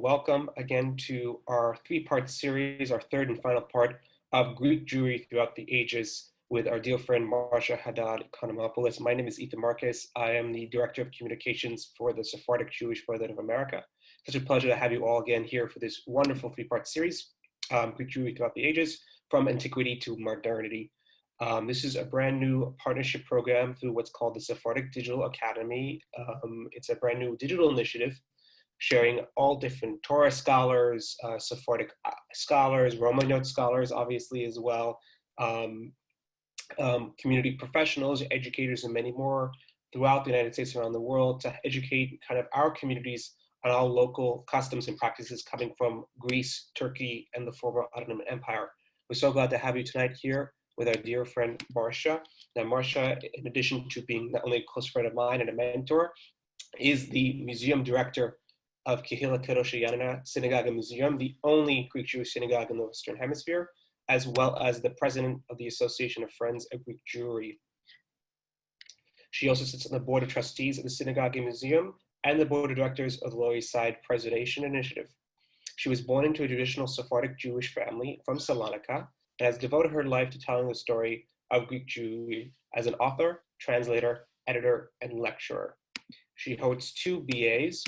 welcome again to our three-part series, our third and final part of Greek Jewry throughout the ages with our dear friend Marcia Haddad Ikonomopoulos. My name is Ethan Marcus. I am the Director of Communications for the Sephardic Jewish Brotherhood of America. Such a pleasure to have you all again here for this wonderful three-part series, Greek Jewry throughout the ages, from antiquity to modernity. This is a brand new partnership program through what's called the Sephardic Digital Academy. It's a brand new digital initiative sharing all different Torah scholars, Sephardic scholars, Romaniote scholars, obviously, as well, community professionals, educators, and many more throughout the United States and around the world to educate kind of our communities on all local customs and practices coming from Greece, Turkey, and the former Ottoman Empire. We're so glad to have you tonight here with our dear friend Marcia. Now, Marcia, in addition to being not only a close friend of mine and a mentor, is the museum director of Kehillah Kedosh Yanina Synagogue and Museum, the only Greek Jewish synagogue in the Western Hemisphere, as well as the president of the Association of Friends of Greek Jewry. She also sits on the board of trustees of the Synagogue and Museum and the board of directors of the Lower East Side Preservation Initiative. She was born into a traditional Sephardic Jewish family from Salonika and has devoted her life to telling the story of Greek Jewry as an author, translator, editor, and lecturer. She holds 2 BAs,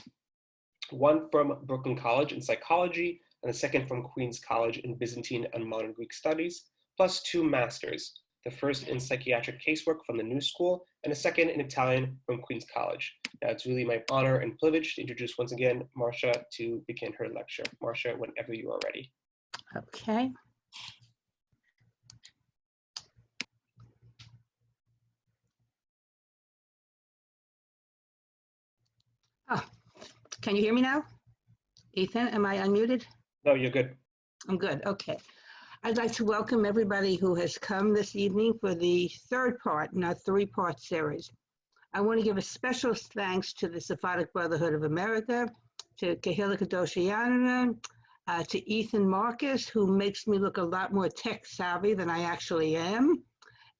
one from Brooklyn College in psychology and the second from Queens College in Byzantine and Modern Greek Studies, plus 2 masters, the first in psychiatric casework from the New School and the second in Italian from Queens College. Now, it's really my honor and privilege to introduce once again Marcia to begin her lecture. Marcia, whenever you are ready. Okay. Oh, can you hear me now? Ethan, am I unmuted? No, you're good. I'm good, okay. I'd like to welcome everybody who has come this evening for the third part in our 3-part series. I want to give a special thanks to the Sephardic Brotherhood of America, to Kehillah Kedosh Yanina, to Ethan Marcus, who makes me look a lot more tech savvy than I actually am.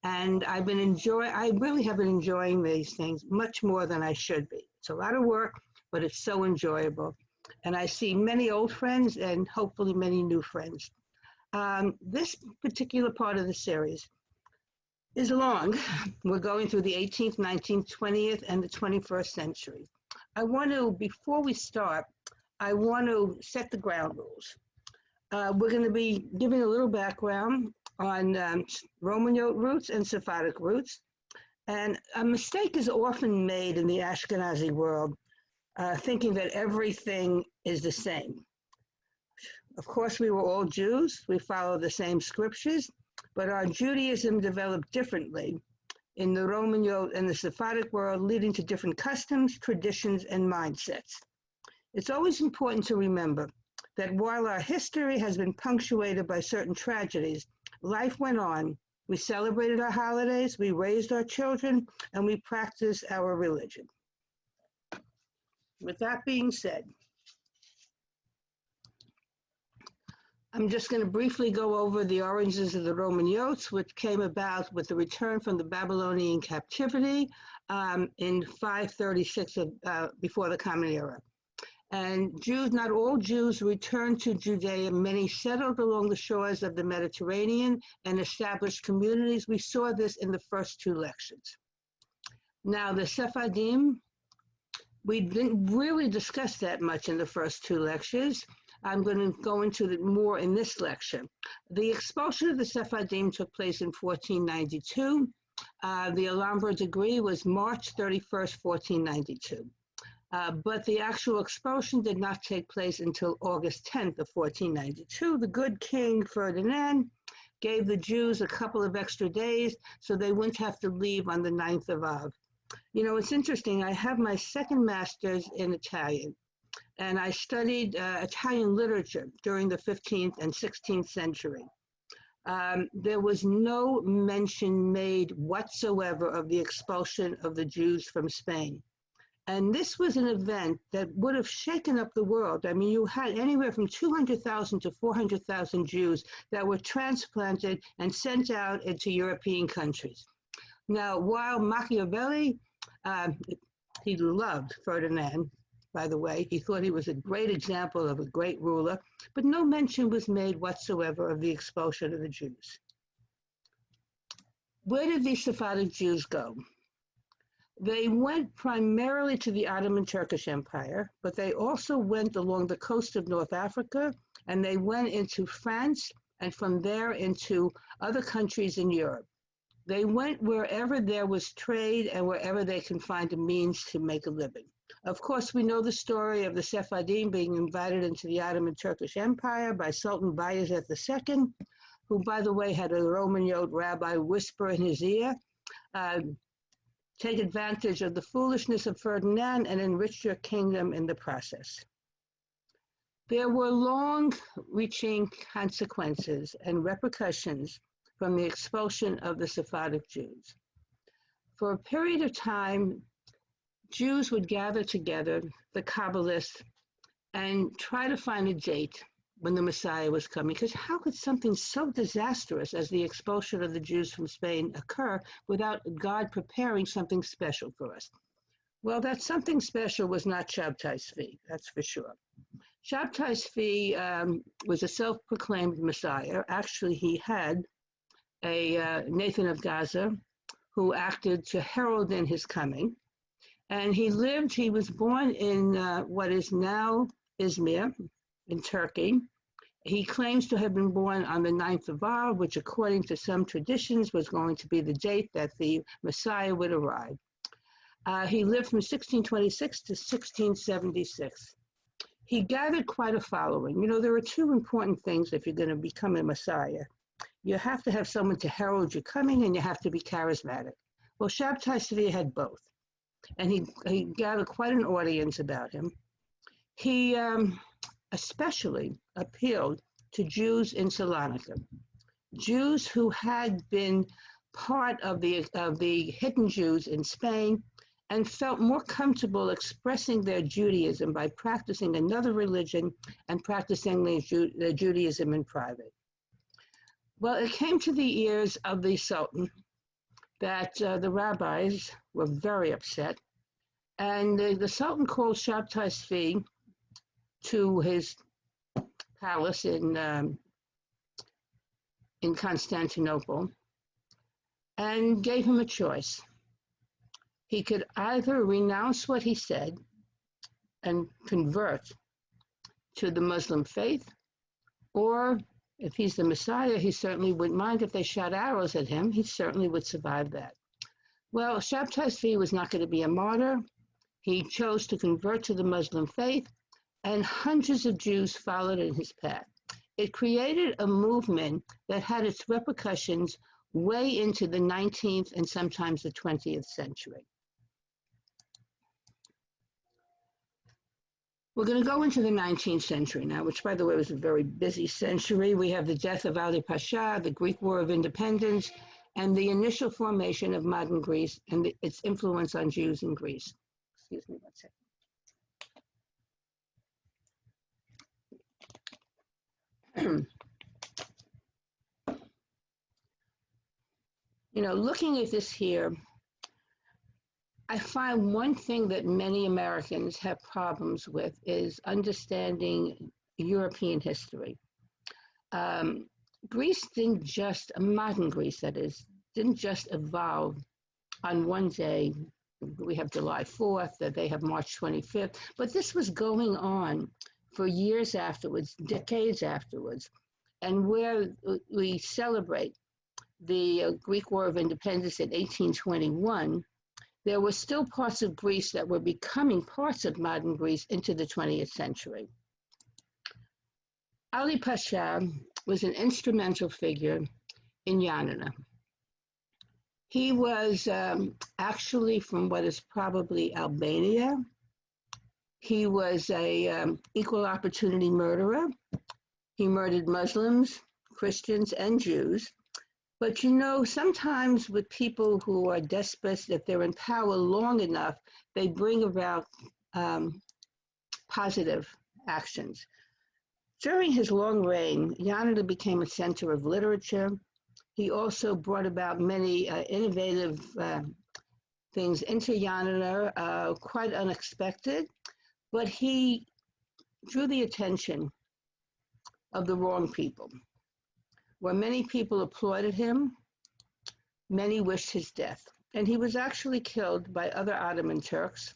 And I really have been enjoying these things much more than I should be. It's a lot of work, but it's so enjoyable. And I see many old friends and hopefully many new friends. This particular part of the series is long. We're going through the 18th, 19th, 20th, and the 21st century. Before we start, I want to set the ground rules. We're going to be giving a little background on Romaniote roots and Sephardic roots. And a mistake is often made in the Ashkenazi world, thinking that everything is the same. Of course, we were all Jews. We follow the same scriptures, but our Judaism developed differently in the Romaniote and the Sephardic world, leading to different customs, traditions, and mindsets. It's always important to remember that while our history has been punctuated by certain tragedies, life went on. We celebrated our holidays, we raised our children, and we practiced our religion. With that being said, I'm just going to briefly go over the origins of the Romaniotes, which came about with the return from the Babylonian captivity in 536 before the Common Era. And Jews, not all Jews, returned to Judea. Many settled along the shores of the Mediterranean and established communities. We saw this in the first 2 lectures. Now, the Sephardim, we didn't really discuss that much in the first 2 lectures. I'm going to go into it more in this lecture. The expulsion of the Sephardim took place in 1492. The Alhambra decree was March 31st, 1492. But the actual expulsion did not take place until August 10th of 1492. The good King Ferdinand gave the Jews a couple of extra days so they wouldn't have to leave on the 9th of Av. You know, it's interesting. I have my second master's in Italian, and I studied Italian literature during the 15th and 16th century. There was no mention made whatsoever of the expulsion of the Jews from Spain. And this was an event that would have shaken up the world. I mean, you had anywhere from 200,000 to 400,000 Jews that were transplanted and sent out into European countries. Now, while Machiavelli, he loved Ferdinand, by the way. He thought he was a great example of a great ruler, but no mention was made whatsoever of the expulsion of the Jews. Where did these Sephardic Jews go? They went primarily to the Ottoman Turkish Empire, but they also went along the coast of North Africa, and they went into France, and from there into other countries in Europe. They went wherever there was trade and wherever they can find a means to make a living. Of course, we know the story of the Sephardim being invited into the Ottoman Turkish Empire by Sultan Bayezid II, who, by the way, had a Roman-Yod rabbi whisper in his ear, take advantage of the foolishness of Ferdinand and enrich your kingdom in the process. There were long-reaching consequences and repercussions from the expulsion of the Sephardic Jews. For a period of time, Jews would gather together, the Kabbalists, and try to find a date when the Messiah was coming, because how could something so disastrous as the expulsion of the Jews from Spain occur without God preparing something special for us? Well, that something special was not Shabtai Tzvi, that's for sure. Shabtai Tzvi was a self-proclaimed Messiah. Actually, he had a Nathan of Gaza who acted to herald in his coming. And he was born in what is now Izmir in Turkey. He claims to have been born on the 9th of Av, which according to some traditions was going to be the date that the Messiah would arrive. He lived from 1626 to 1676. He gathered quite a following. You know, there are two important things if you're going to become a Messiah. You have to have someone to herald your coming, and you have to be charismatic. Well, Shabtai Tzvi had both, and he gathered quite an audience about him. He especially appealed to Jews in Salonika, Jews who had been part of the hidden Jews in Spain and felt more comfortable expressing their Judaism by practicing another religion and practicing their Judaism in private. Well, it came to the ears of the Sultan that the rabbis were very upset, and the Sultan called Shabtai Tzvi to his palace in Constantinople and gave him a choice. He could either renounce what he said and convert to the Muslim faith, or if he's the Messiah, he certainly wouldn't mind if they shot arrows at him. He certainly would survive that. Well, Shabtai Tzvi was not going to be a martyr. He chose to convert to the Muslim faith, and hundreds of Jews followed in his path. It created a movement that had its repercussions way into the 19th and sometimes the 20th century. We're going to go into the 19th century now, which, by the way, was a very busy century. We have the death of Ali Pasha, the Greek War of Independence, and the initial formation of modern Greece and its influence on Jews in Greece. Excuse me one second. You know, looking at this here, I find one thing that many Americans have problems with is understanding European history. Greece didn't just, modern Greece that is, didn't just evolve on one day. We have July 4th, they have March 25th, but this was going on for years afterwards, decades afterwards. And where we celebrate the Greek War of Independence in 1821, there were still parts of Greece that were becoming parts of modern Greece into the 20th century. Ali Pasha was an instrumental figure in Yanina. He was actually from what is probably Albania. He was a equal opportunity murderer. He murdered Muslims, Christians, and Jews. But you know, sometimes with people who are despots, if they're in power long enough, they bring about positive actions. During his long reign, Yanina became a center of literature. He also brought about many innovative things into Yanina, quite unexpected. but he drew the attention of the wrong people. Where many people applauded him, many wished his death. And he was actually killed by other Ottoman Turks.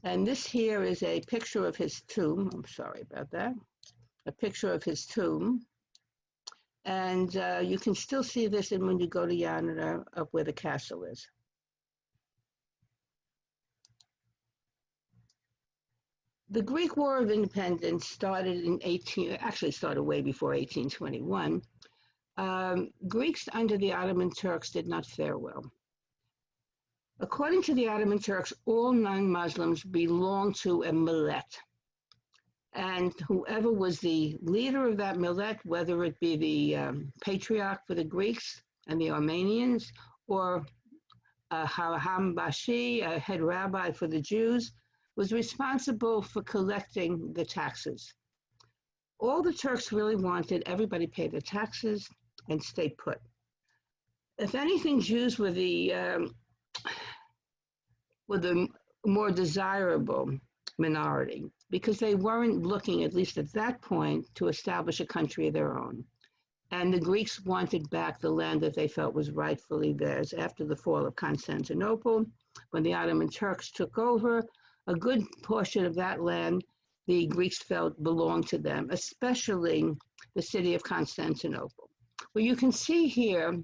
And this here is a picture of his tomb. I'm sorry about that. A picture of his tomb. And you can still see this when you go to Yanina, up where the castle is. The Greek War of Independence started started way before 1821. Greeks under the Ottoman Turks did not fare well. According to the Ottoman Turks, all non-Muslims belonged to a millet. And whoever was the leader of that millet, whether it be the patriarch for the Greeks and the Armenians, or Haham Bashi, a head rabbi for the Jews, was responsible for collecting the taxes. All the Turks really wanted, everybody paid their taxes and stay put. If anything, Jews were the more desirable minority, because they weren't looking, at least at that point, to establish a country of their own. And the Greeks wanted back the land that they felt was rightfully theirs. After the fall of Constantinople, when the Ottoman Turks took over, a good portion of that land the Greeks felt belonged to them, especially the city of Constantinople. Well, you can see here,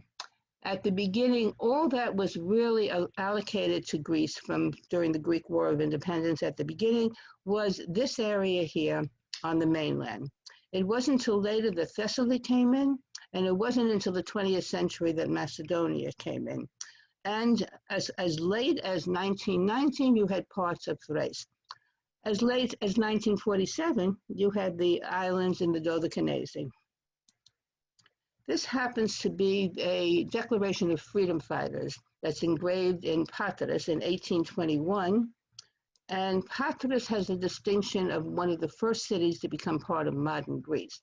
at the beginning, all that was really allocated to Greece during the Greek War of Independence at the beginning was this area here on the mainland. It wasn't until later that Thessaly came in, and it wasn't until the 20th century that Macedonia came in. And as late as 1919, you had parts of Thrace. As late as 1947, you had the islands in the Dodecanese. This happens to be a Declaration of Freedom Fighters that's engraved in Patras in 1821. And Patras has the distinction of one of the first cities to become part of modern Greece.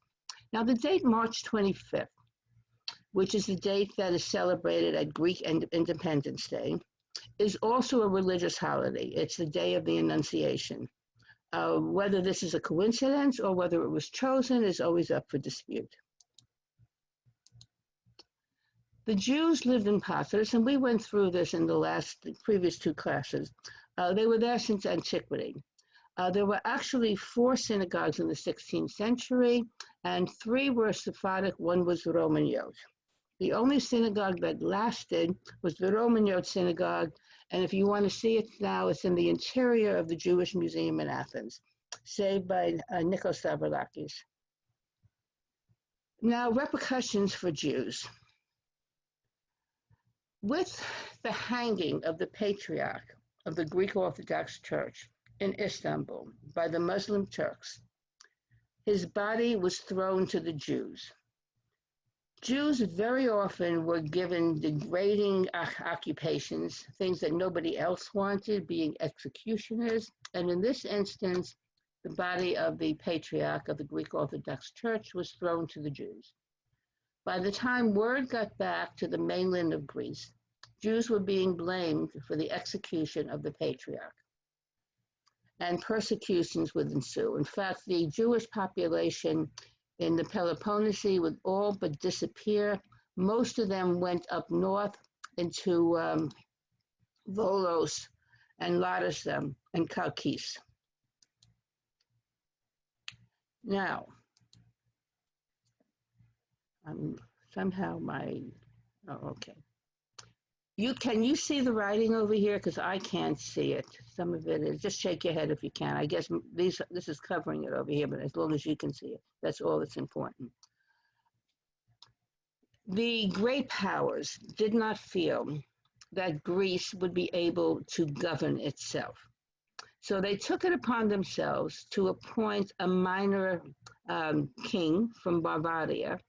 Now, the date March 25th, which is the date that is celebrated at Greek Independence Day, is also a religious holiday. It's the day of the Annunciation. Whether this is a coincidence or whether it was chosen is always up for dispute. The Jews lived in Patras, and we went through this in the previous two classes. They were there since Antiquity. There were actually 4 synagogues in the 16th century, and 3 were Sephardic, 1 was the Roman Yod. The only synagogue that lasted was the Roman Yod synagogue, and if you want to see it now, it's in the interior of the Jewish Museum in Athens, saved by Nikos Stavroulakis. Now, repercussions for Jews. With the hanging of the patriarch of the Greek Orthodox Church in Istanbul by the Muslim Turks, his body was thrown to the Jews. Jews very often were given degrading occupations, things that nobody else wanted, being executioners. And in this instance, the body of the patriarch of the Greek Orthodox Church was thrown to the Jews. By the time word got back to the mainland of Greece, Jews were being blamed for the execution of the patriarch, and persecutions would ensue. In fact, the Jewish population in the Peloponnese would all but disappear. Most of them went up north into Volos and Larissa and Chalkis. Now, okay. Can you see the writing over here? Because I can't see it. Some of it is, just shake your head if you can. I guess this is covering it over here, but as long as you can see it, that's all that's important. The great powers did not feel that Greece would be able to govern itself. So they took it upon themselves to appoint a minor king from Bavaria,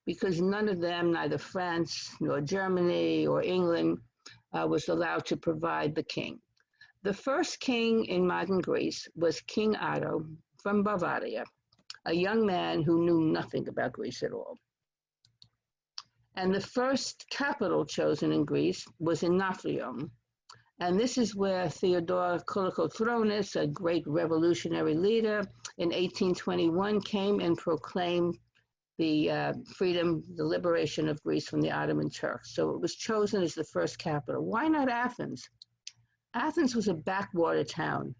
because none of them, neither France nor Germany or England, was allowed to provide the king. The first king in modern Greece was King Otto from Bavaria, a young man who knew nothing about Greece at all. And the first capital chosen in Greece was in Nafplion, And this is where Theodore Kolokotronis, a great revolutionary leader, in 1821 came and proclaimed the freedom, the liberation of Greece from the Ottoman Turks. So it was chosen as the first capital. Why not Athens? Athens was a backwater town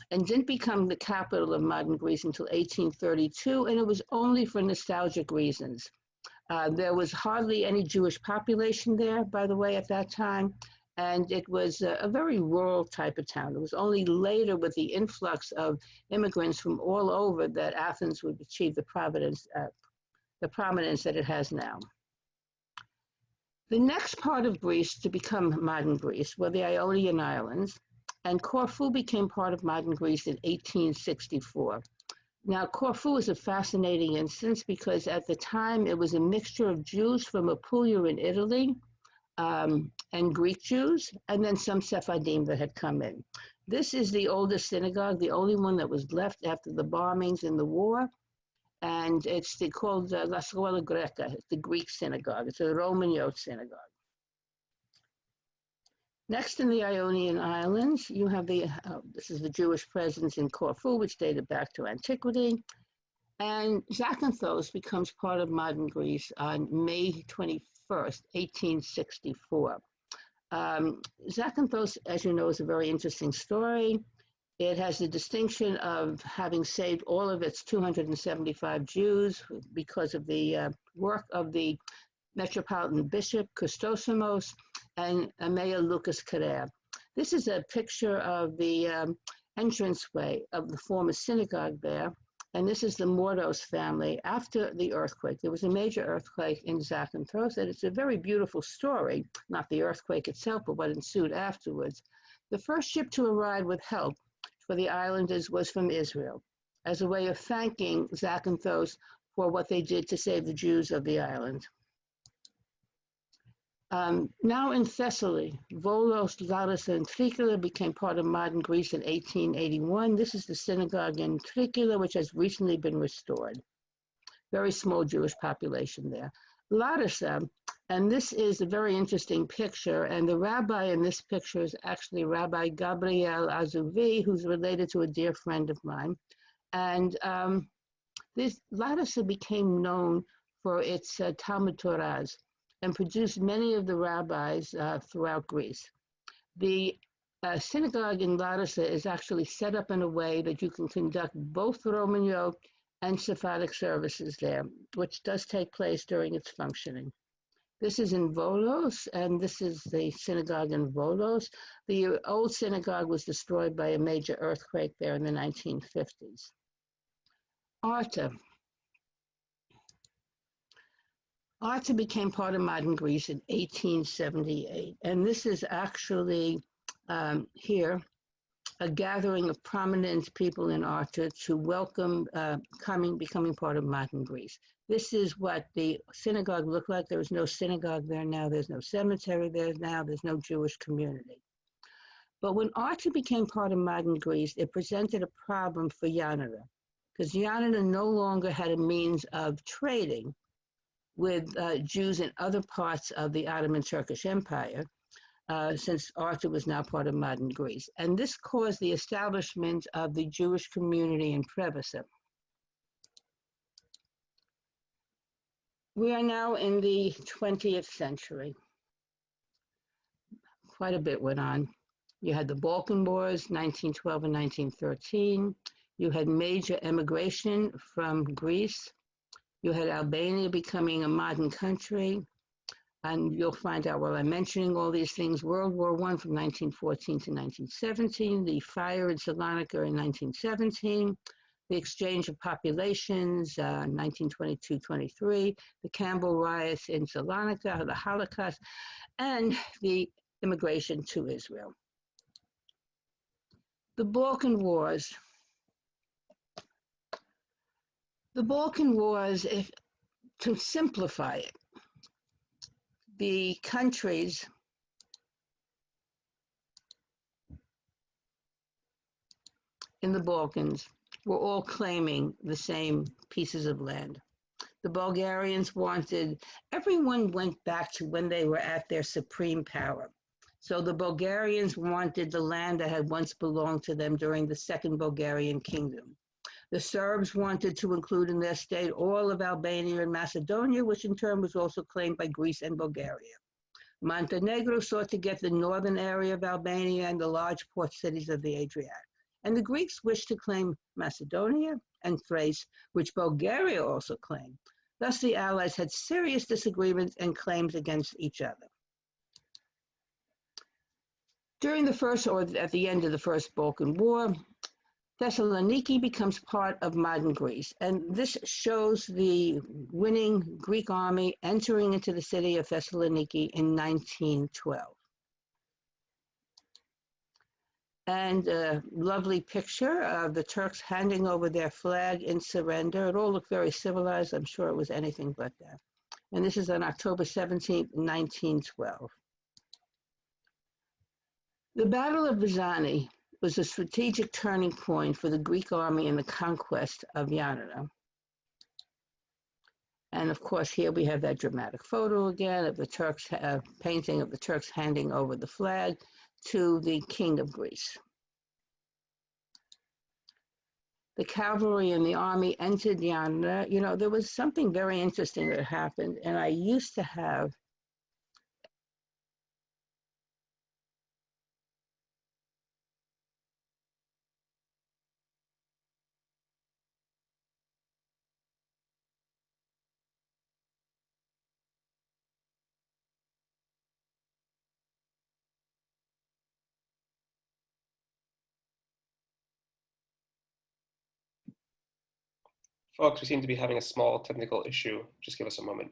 and didn't become the capital of modern Greece until 1832, and it was only for nostalgic reasons. There was hardly any Jewish population there, by the way, at that time, and it was a very rural type of town. It was only later with the influx of immigrants from all over that Athens would achieve the prominence that it has now. The next part of Greece to become modern Greece were the Ionian Islands, and Corfu became part of modern Greece in 1864. Now, Corfu is a fascinating instance because at the time it was a mixture of Jews from Apulia in Italy and Greek Jews, and then some Sephardim that had come in. This is the oldest synagogue, the only one that was left after the bombings in the war, and it's called La Scuola Greca, it's the Greek synagogue. It's a Roman Youth synagogue. Next in the Ionian Islands, you have this is the Jewish presence in Corfu, which dated back to Antiquity. And Zakynthos becomes part of modern Greece on May 21st, 1864. Zakynthos, as you know, is a very interesting story. It has the distinction of having saved all of its 275 Jews because of the work of the Metropolitan Bishop Christosimos and Amea Lucas Carrere. This is a picture of the entranceway of the former synagogue there, and this is the Mordos family after the earthquake. There was a major earthquake in Zakynthos, and it's a very beautiful story, not the earthquake itself, but what ensued afterwards. The first ship to arrive with help for the islanders was from Israel, as a way of thanking Zakynthos for what they did to save the Jews of the island. Now in Thessaly, Volos, Larissa, and Trikula became part of modern Greece in 1881. This is the synagogue in Trikula, which has recently been restored. Very small Jewish population there. Larissa, and this is a very interesting picture, and the rabbi in this picture is actually Rabbi Gabriel Azuvi, who's related to a dear friend of mine. And this Larissa became known for its Talmud Torahs and produced many of the rabbis throughout Greece. The synagogue in Larissa is actually set up in a way that you can conduct both Roman Yoke and Sephardic services there, which does take place during its functioning. This is in Volos, and this is the synagogue in Volos. The old synagogue was destroyed by a major earthquake there in the 1950s. Arta. Arta became part of modern Greece in 1878, and this is actually here a gathering of prominent people in Arta to welcome becoming part of modern Greece. This is what the synagogue looked like. There was no synagogue there now. There's no cemetery there now. There's no Jewish community. But when Arta became part of modern Greece, it presented a problem for Yanina, because Yanina no longer had a means of trading with Jews in other parts of the Ottoman Turkish Empire, since Arta was now part of modern Greece. And this caused the establishment of the Jewish community in Prevasa. We are now in the 20th century. Quite a bit went on. You had the Balkan Wars, 1912 and 1913. You had major emigration from Greece. You had Albania becoming a modern country. And you'll find out while I'm mentioning all these things, World War I from 1914 to 1917, the fire in Salonika in 1917, the exchange of populations, 1922-23, the Campbell riots in Salonika, the Holocaust, and the immigration to Israel. The Balkan Wars. The Balkan Wars, to simplify it, the countries in the Balkans were all claiming the same pieces of land. The Bulgarians everyone went back to when they were at their supreme power. So the Bulgarians wanted the land that had once belonged to them during the Second Bulgarian Kingdom. The Serbs wanted to include in their state all of Albania and Macedonia, which in turn was also claimed by Greece and Bulgaria. Montenegro sought to get the northern area of Albania and the large port cities of the Adriatic. And the Greeks wished to claim Macedonia and Thrace, which Bulgaria also claimed. Thus, the Allies had serious disagreements and claims against each other. During the first, or at the end of the First Balkan War, Thessaloniki becomes part of modern Greece, and this shows the winning Greek army entering into the city of Thessaloniki in 1912. And a lovely picture of the Turks handing over their flag in surrender. It all looked very civilized. I'm sure it was anything but that. And this is on October 17, 1912. The Battle of Vezani was a strategic turning point for the Greek army in the conquest of Ioannina. And of course, here we have that dramatic photo again of the Turks, painting of the Turks handing over the flag to the king of Greece. The cavalry and the army entered Ioannina. You know, there was something very interesting that happened, and I used to have Folks, we seem to be having a small technical issue. Just give us a moment.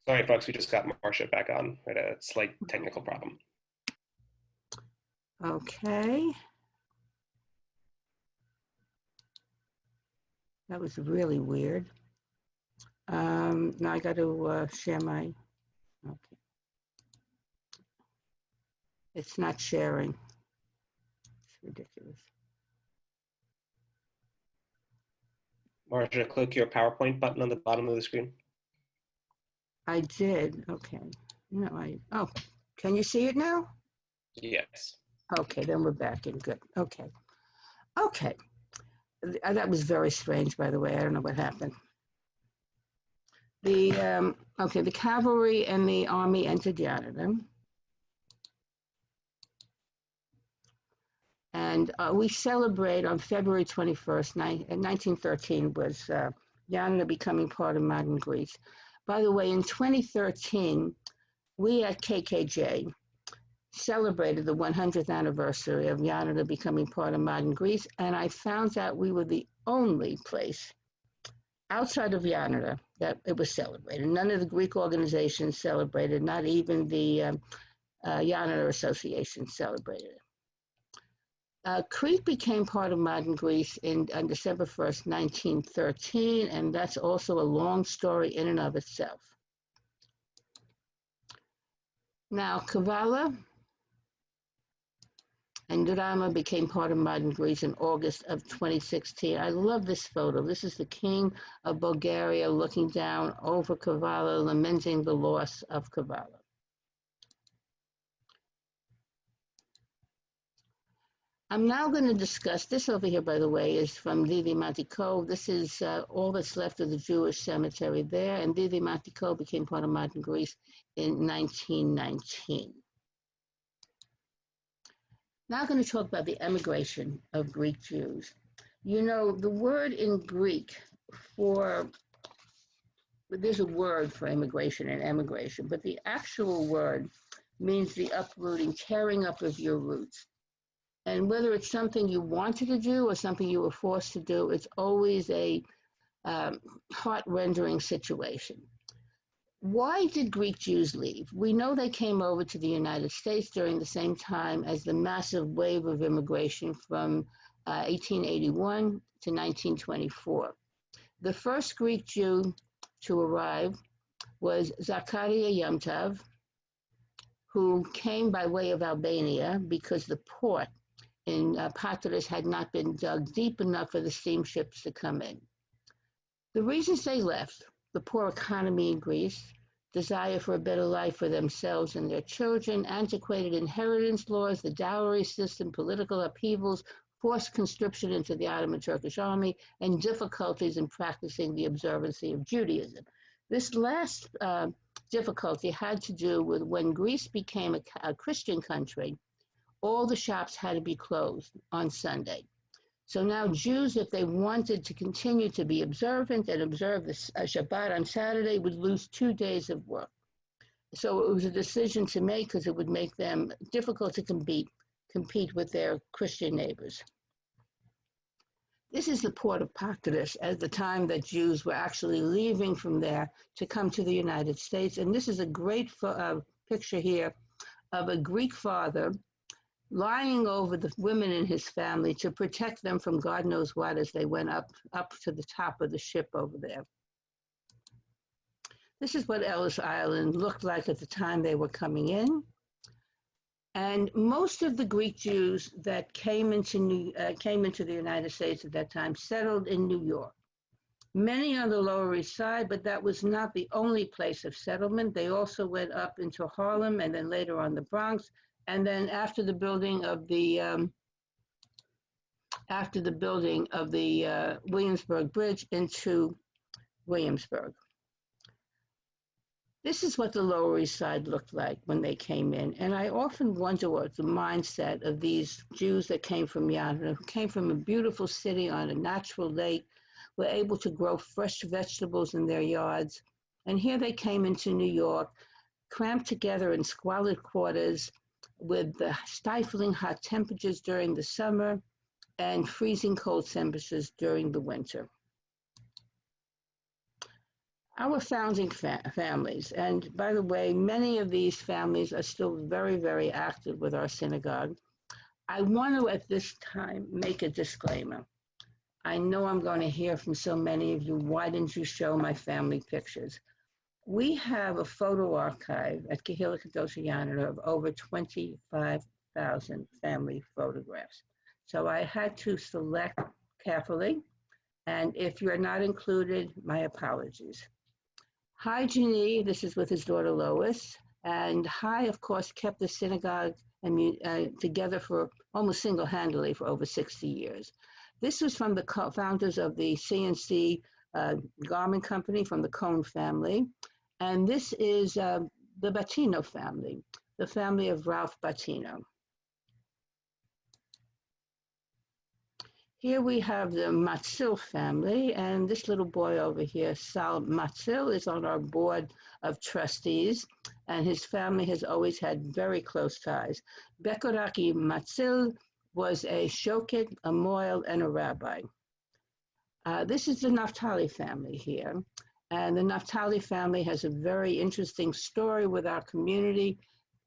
Sorry, folks, we just got Marcia back on. We had a slight technical problem. Okay. That was really weird. Now I got to share my, okay. It's not sharing. It's ridiculous. Marcia, click your PowerPoint button on the bottom of the screen. I did, okay. No, oh, can you see it now? Yes. Okay, then we're back in, good, okay. Okay, that was very strange, by the way, I don't know what happened. The, okay, the cavalry and the army entered Ioannina. And we celebrate on February 21st, 1913 was Yanina becoming part of modern Greece. By the way, in 2013, we at KKJ celebrated the 100th anniversary of Yanina becoming part of modern Greece, and I found out we were the only place outside of Yanina that it was celebrated. None of the Greek organizations celebrated, not even the Yanina Association celebrated it. Crete became part of modern Greece on December 1st, 1913, and that's also a long story in and of itself. Now, Kavala and Drama became part of modern Greece in August of 2016. I love this photo. This is the king of Bulgaria looking down over Kavala, lamenting the loss of Kavala. I'm now going to discuss, this over here, by the way, is from Didymatiko. This is all that's left of the Jewish cemetery there, and Didymatiko became part of modern Greece in 1919. Now I'm going to talk about the emigration of Greek Jews. You know, the word in Greek there's a word for immigration and emigration, but the actual word means the uprooting, tearing up of your roots. And whether it's something you wanted to do or something you were forced to do, it's always a heart-rendering situation. Why did Greek Jews leave? We know they came over to the United States during the same time as the massive wave of immigration from 1881 to 1924. The first Greek Jew to arrive was Zakaria Yomtov, who came by way of Albania because the port in Patras had not been dug deep enough for the steamships to come in. The reasons they left: the poor economy in Greece, desire for a better life for themselves and their children, antiquated inheritance laws, the dowry system, political upheavals, forced conscription into the Ottoman Turkish army, and difficulties in practicing the observance of Judaism. This last difficulty had to do with when Greece became a Christian country, all the shops had to be closed on Sunday. So now Jews, if they wanted to continue to be observant and observe the Shabbat on Saturday, would lose 2 days of work. So it was a decision to make because it would make them difficult to compete with their Christian neighbors. This is the port of Patras at the time that Jews were actually leaving from there to come to the United States. And this is a great picture here of a Greek father lying over the women in his family to protect them from God knows what as they went up to the top of the ship over there. This is what Ellis Island looked like at the time they were coming in. And most of the Greek Jews that came into the United States at that time settled in New York. Many on the Lower East Side, but that was not the only place of settlement. They also went up into Harlem and then later on the Bronx. And then after the building of the Williamsburg Bridge into Williamsburg. This is what the Lower East Side looked like when they came in. And I often wonder what the mindset of these Jews that came from Yanina, who came from a beautiful city on a natural lake, were able to grow fresh vegetables in their yards. And here they came into New York, cramped together in squalid quarters, with the stifling hot temperatures during the summer and freezing cold temperatures during the winter. Our founding families, and by the way, many of these families are still very, very active with our synagogue. I want to at this time make a disclaimer. I know I'm going to hear from so many of you, why didn't you show my family pictures? We have a photo archive at Kehillah Kedoshah Yanina of over 25,000 family photographs. So I had to select carefully, and if you're not included, my apologies. Hi, Janie, this is with his daughter Lois, and Hi, of course, kept the synagogue together for almost single-handedly for over 60 years. This was from the founders of the CNC garment company from the Cohn family. And this is the Batino family, the family of Ralph Batino. Here we have the Matzil family, and this little boy over here, Sal Matzil, is on our board of trustees, and his family has always had very close ties. Bekoraki Matzil was a shochet, a moil, and a rabbi. This is the Naftali family here, and the Naftali family has a very interesting story with our community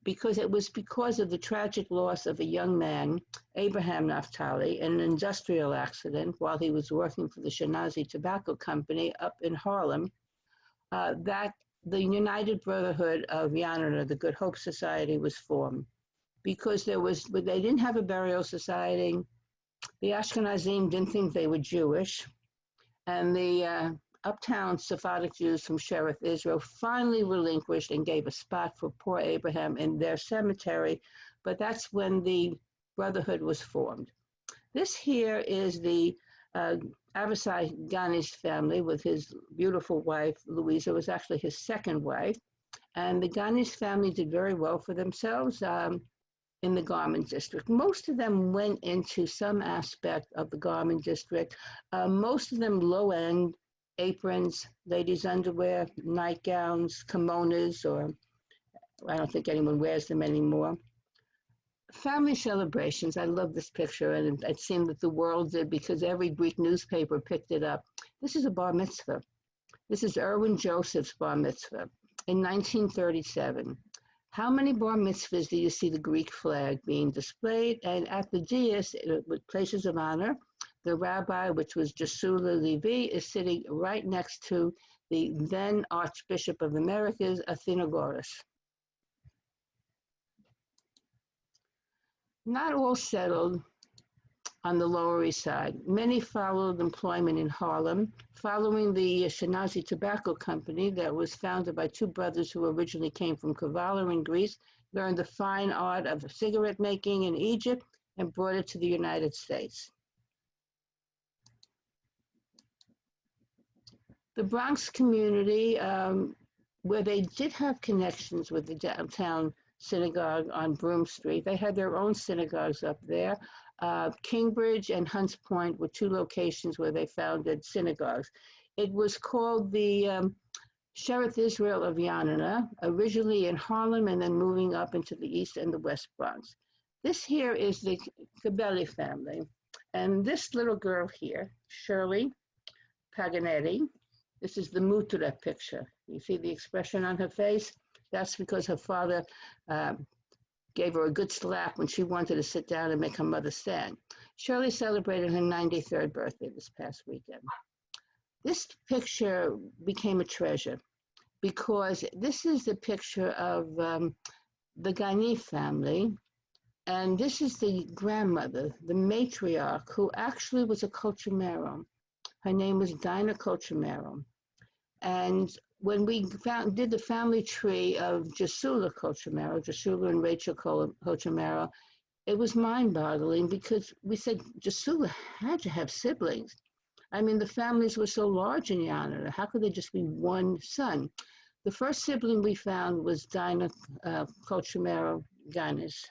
because it was because of the tragic loss of a young man, Abraham Naftali, in an industrial accident while he was working for the Shinazi Tobacco Company up in Harlem, that the United Brotherhood of Yanana, the Good Hope Society, was formed. Because they didn't have a burial society, the Ashkenazim didn't think they were Jewish, and the uptown Sephardic Jews from Sheriff Israel finally relinquished and gave a spot for poor Abraham in their cemetery, but that's when the Brotherhood was formed. This here is the Avasai Ganish family with his beautiful wife, Louisa. It was actually his second wife, and the Ganish family did very well for themselves in the garment district. Most of them went into some aspect of the garment district, most of them low-end, aprons, ladies' underwear, nightgowns, kimonos, or I don't think anyone wears them anymore. Family celebrations. I love this picture, and it seemed that the world did because every Greek newspaper picked it up. This is a bar mitzvah. This is Erwin Joseph's bar mitzvah in 1937. How many bar mitzvahs do you see the Greek flag being displayed? And at the dais, with places of honor, the rabbi, which was Jasula Levi, is sitting right next to the then Archbishop of Americas, Athenagoras. Not all settled on the Lower East Side. Many followed employment in Harlem, following the Shinazi Tobacco Company that was founded by two brothers who originally came from Kavala in Greece, learned the fine art of cigarette making in Egypt, and brought it to the United States. The Bronx community, where they did have connections with the downtown synagogue on Broome Street, they had their own synagogues up there. Kingbridge and Hunts Point were two locations where they founded synagogues. It was called the Sheriff Israel of Yanana, originally in Harlem and then moving up into the East and the West Bronx. This here is the Cabelli family. And this little girl here, Shirley Paganetti, this is the Mutura picture. You see the expression on her face? That's because her father gave her a good slap when she wanted to sit down and make her mother stand. Shirley celebrated her 93rd birthday this past weekend. This picture became a treasure because this is the picture of the Gani family, and this is the grandmother, the matriarch, who actually was a Colchomero. Her name was Dinah Colchomero. And when we did the family tree of Jasula Colchomero, Jasula and Rachel Colchomero, it was mind-boggling because we said Jasula had to have siblings. I mean, the families were so large in Yanana. How could there just be one son? The first sibling we found was Dinah Colchomero Ganis.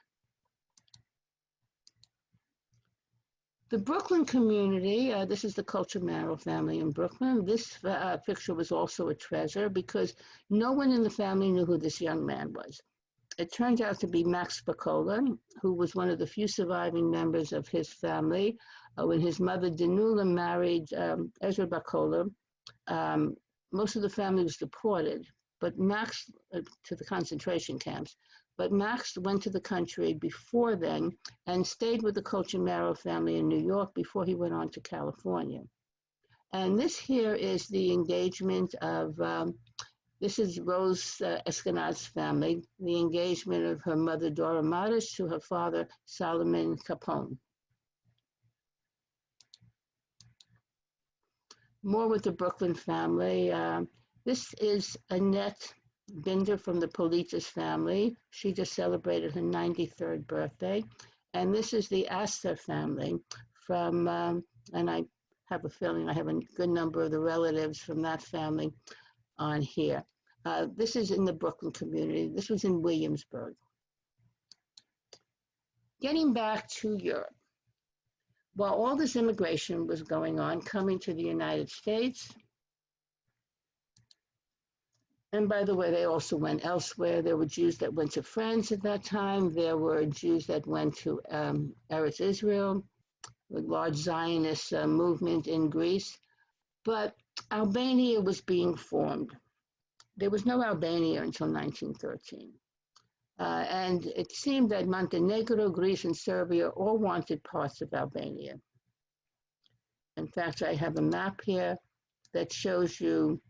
The Brooklyn community, this is the Colchomero family in Brooklyn. This picture was also a treasure because no one in the family knew who this young man was. It turned out to be Max Bacola, who was one of the few surviving members of his family. When his mother, Danula, married Ezra Bacola, most of the family was deported, but Max, to the concentration camps. But Max went to the country before then and stayed with the Colchomero family in New York before he went on to California. And this here is the engagement of, this is Rose Eskenaz's family, the engagement of her mother, Dora Madish, to her father, Solomon Capone. More with the Brooklyn family. This is Annette Binder from the Politis family. She just celebrated her 93rd birthday. And this is the Astor family from, and I have a feeling I have a good number of the relatives from that family on here. This is in the Brooklyn community. This was in Williamsburg. Getting back to Europe. While all this immigration was going on, coming to the United States, and by the way, they also went elsewhere. There were Jews that went to France at that time. There were Jews that went to Eretz Israel, a large Zionist movement in Greece. But Albania was being formed. There was no Albania until 1913. And it seemed that Montenegro, Greece, and Serbia all wanted parts of Albania. In fact, I have a map here that shows you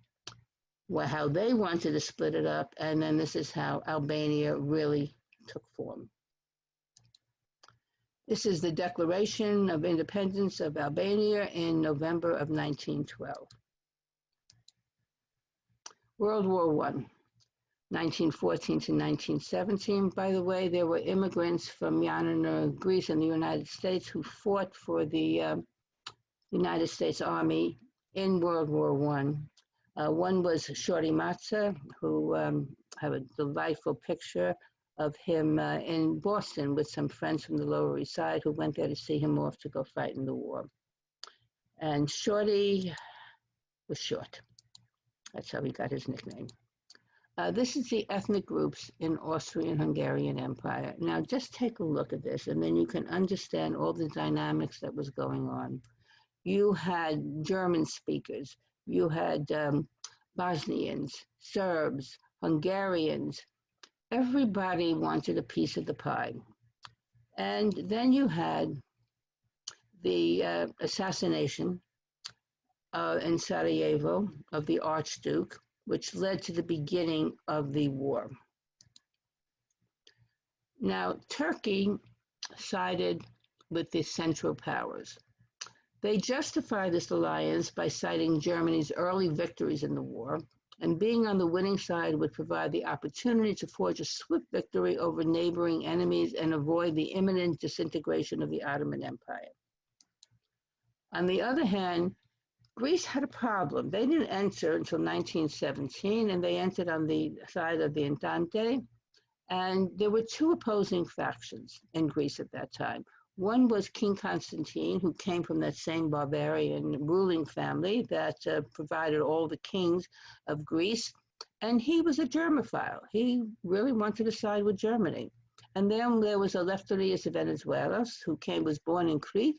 how they wanted to split it up, and then this is how Albania really took form. This is the Declaration of Independence of Albania in November of 1912. World War I. 1914 to 1917. By the way, there were immigrants from Ioannina, Greece, and the United States who fought for the United States Army in World War I. One was Shorty Matza, who have a delightful picture of him in Boston with some friends from the Lower East Side who went there to see him off to go fight in the war. And Shorty was short. That's how he got his nickname. This is the ethnic groups in Austrian-Hungarian Empire. Now, just take a look at this, and then you can understand all the dynamics that was going on. You had German speakers. You had Bosnians, Serbs, Hungarians. Everybody wanted a piece of the pie. And then you had the assassination in Sarajevo of the Archduke, which led to the beginning of the war. Now, Turkey sided with the Central Powers. They justified this alliance by citing Germany's early victories in the war, and being on the winning side would provide the opportunity to forge a swift victory over neighboring enemies and avoid the imminent disintegration of the Ottoman Empire. On the other hand, Greece had a problem. They didn't enter until 1917, and they entered on the side of the Entente. And there were two opposing factions in Greece at that time. One was King Constantine, who came from that same barbarian ruling family that provided all the kings of Greece. And he was a Germophile. He really wanted to side with Germany. And then there was Eleftherios of Venezuela, who was born in Crete.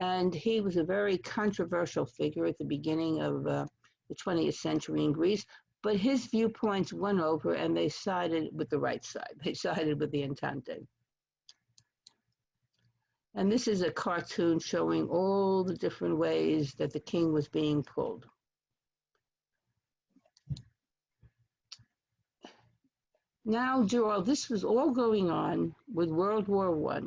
And he was a very controversial figure at the beginning of the 20th century in Greece. But his viewpoints won over, and they sided with the right side. They sided with the Entente. And this is a cartoon showing all the different ways that the king was being pulled. Now, while this was all going on with World War I,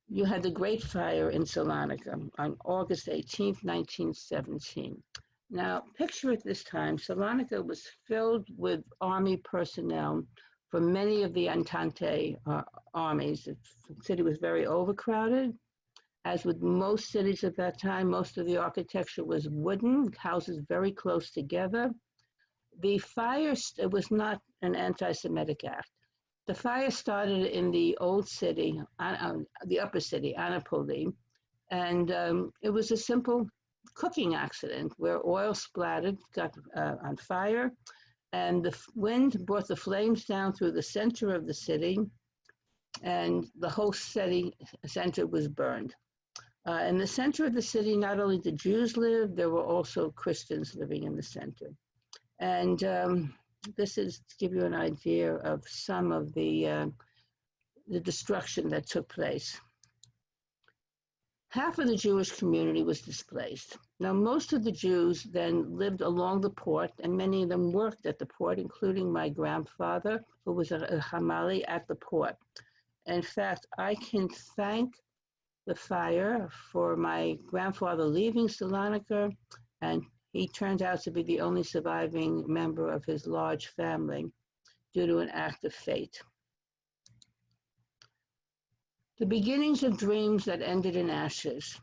you had the Great Fire in Salonika on August 18th, 1917. Now, picture at this time, Salonika was filled with army personnel from many of the Entente armies. The city was very overcrowded. As with most cities at that time, most of the architecture was wooden, houses very close together. The fire was not an anti-Semitic act. The fire started in the old city, the upper city, Antiquity, and it was a simple cooking accident where oil splattered, got on fire, and the wind brought the flames down through the center of the city, and the whole city center was burned. In the center of the city, not only did Jews live, there were also Christians living in the center. And this is to give you an idea of some of the destruction that took place. Half of the Jewish community was displaced. Now, most of the Jews then lived along the port, and many of them worked at the port, including my grandfather, who was a Hamali at the port. In fact, I can thank the fire for my grandfather leaving Salonika, and he turned out to be the only surviving member of his large family due to an act of fate. The beginnings of dreams that ended in ashes.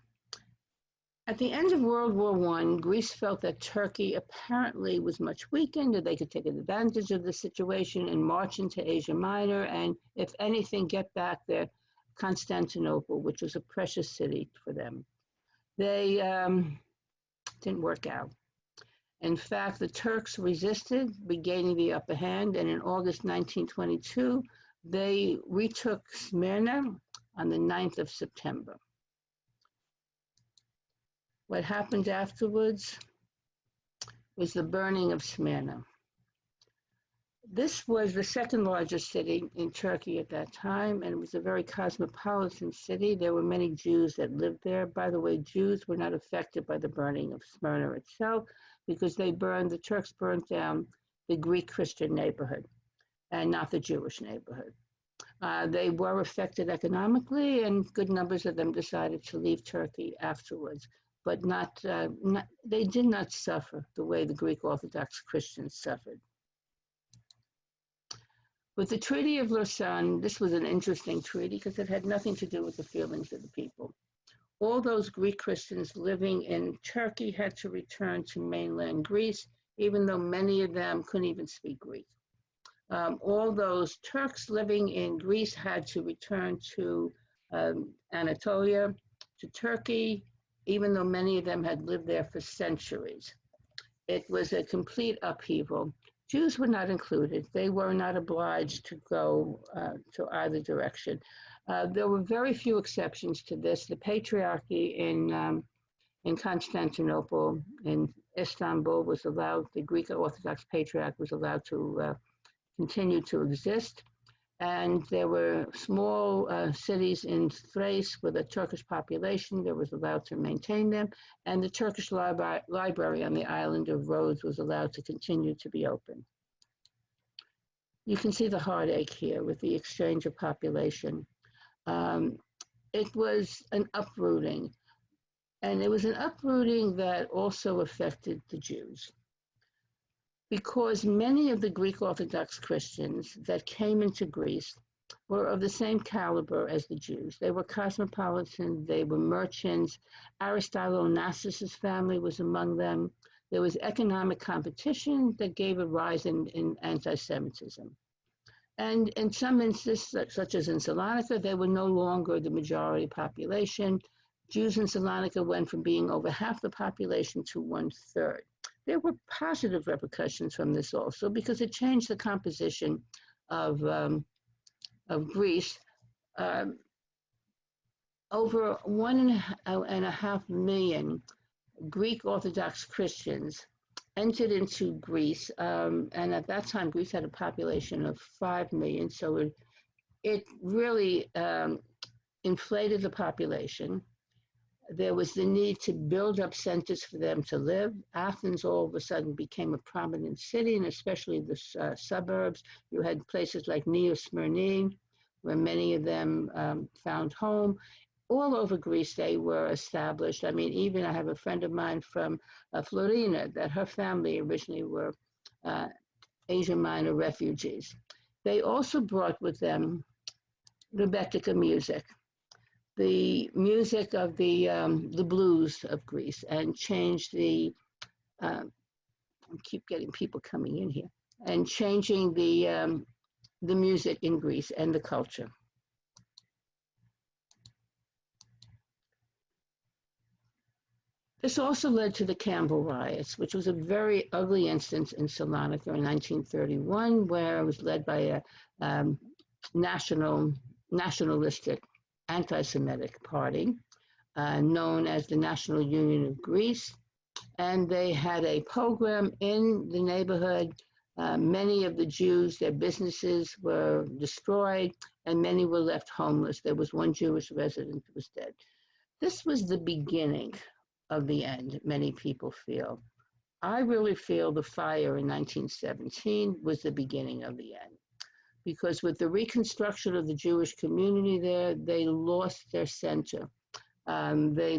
At the end of World War I, Greece felt that Turkey apparently was much weakened, that they could take advantage of the situation and march into Asia Minor, and if anything, get back their Constantinople, which was a precious city for them. They didn't work out. In fact, the Turks resisted, regaining the upper hand, and in August 1922, they retook Smyrna on the 9th of September. What happened afterwards was the burning of Smyrna. This was the second largest city in Turkey at that time, and it was a very cosmopolitan city. There were many Jews that lived there. By the way, Jews were not affected by the burning of Smyrna itself because the Turks burned down the Greek Christian neighborhood and not the Jewish neighborhood. They were affected economically, and good numbers of them decided to leave Turkey afterwards, but they did not suffer the way the Greek Orthodox Christians suffered. With the Treaty of Lausanne, this was an interesting treaty because it had nothing to do with the feelings of the people. All those Greek Christians living in Turkey had to return to mainland Greece, even though many of them couldn't even speak Greek. All those Turks living in Greece had to return to Anatolia, to Turkey, even though many of them had lived there for centuries. It was a complete upheaval. Jews were not included. They were not obliged to go to either direction. There were very few exceptions to this. The Patriarchy in Constantinople, in Istanbul, was allowed, the Greek Orthodox Patriarch was allowed to continue to exist. And there were small cities in Thrace with a Turkish population that was allowed to maintain them. And the Turkish library on the island of Rhodes was allowed to continue to be open. You can see the heartache here with the exchange of population. It was an uprooting. And it was an uprooting that also affected the Jews, because many of the Greek Orthodox Christians that came into Greece were of the same caliber as the Jews. They were cosmopolitan, they were merchants. Aristotle Onassis' family was among them. There was economic competition that gave a rise in anti-Semitism. And in some instances, such as in Salonika, they were no longer the majority population. Jews in Salonika went from being over half the population to 1/3. There were positive repercussions from this also because it changed the composition of Greece. Over 1.5 million Greek Orthodox Christians entered into Greece, and at that time Greece had a population of 5 million, so it really inflated the population. There was the need to build up centers for them to live. Athens all of a sudden became a prominent city, and especially the suburbs. You had places like Neo Smyrni, where many of them found home. All over Greece, they were established. I mean, even I have a friend of mine from Florina, that her family originally were Asia Minor refugees. They also brought with them Rebettica music, the music of the blues of Greece, and changed the, I keep getting people coming in here, and changing the music in Greece and the culture. This also led to the Campbell riots, which was a very ugly instance in Salonika in 1931, where it was led by a nationalistic anti-Semitic party known as the National Union of Greece. And they had a pogrom in the neighborhood. Many of the Jews, their businesses were destroyed, and many were left homeless. There was one Jewish resident who was dead. This was the beginning of the end, many people feel. I really feel the fire in 1917 was the beginning of the end, because with the reconstruction of the Jewish community there, they lost their center. They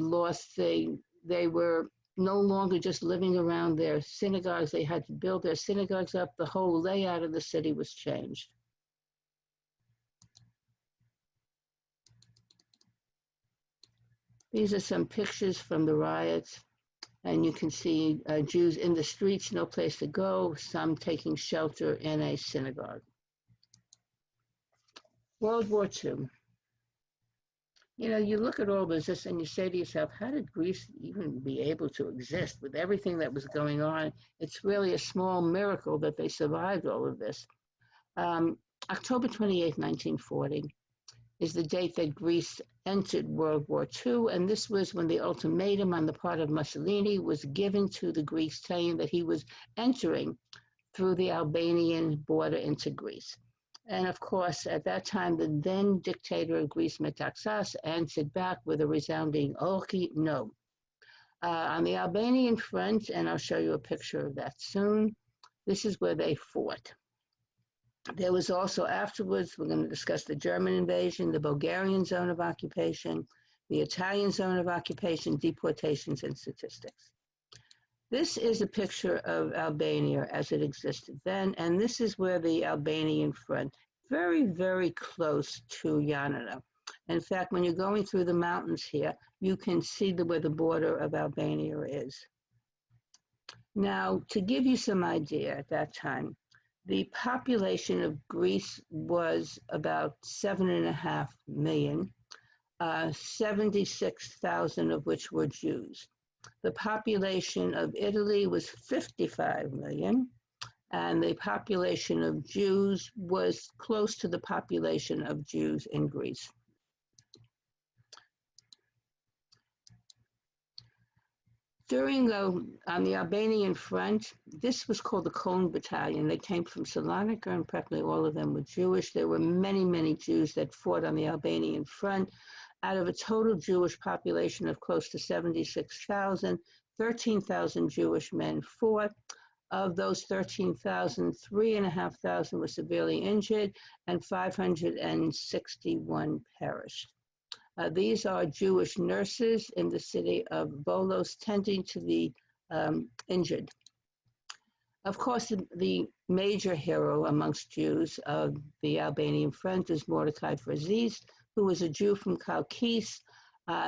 were no longer just living around their synagogues. They had to build their synagogues up. The whole layout of the city was changed. These are some pictures from the riots, and you can see Jews in the streets, no place to go, some taking shelter in a synagogue. World War II. You know, you look at all this and you say to yourself, how did Greece even be able to exist with everything that was going on? It's really a small miracle that they survived all of this. October 28, 1940 is the date that Greece entered World War II, and this was when the ultimatum on the part of Mussolini was given to the Greeks, saying that he was entering through the Albanian border into Greece. And of course, at that time, the then dictator of Greece, Metaxas, answered back with a resounding "Oki, no." On the Albanian front, and I'll show you a picture of that soon, this is where they fought. There was also afterwards, we're going to discuss the German invasion, the Bulgarian zone of occupation, the Italian zone of occupation, deportations, and statistics. This is a picture of Albania as it existed then, and this is where the Albanian front, very, very close to Ioannina. In fact, when you're going through the mountains here, you can see where the border of Albania is. Now, to give you some idea at that time, the population of Greece was about 7.5 million, 76,000 of which were Jews. The population of Italy was 55 million, and the population of Jews was close to the population of Jews in Greece. On the Albanian front, this was called the Cone Battalion. They came from Salonika, and practically all of them were Jewish. There were many, many Jews that fought on the Albanian front. Out of a total Jewish population of close to 76,000, 13,000 Jewish men fought. Of those 13,000, 3,500 were severely injured, and 561 perished. These are Jewish nurses in the city of Volos tending to the injured. Of course, the major hero amongst Jews of the Albanian front is Mordecai Frazis, who was a Jew from Chalkis.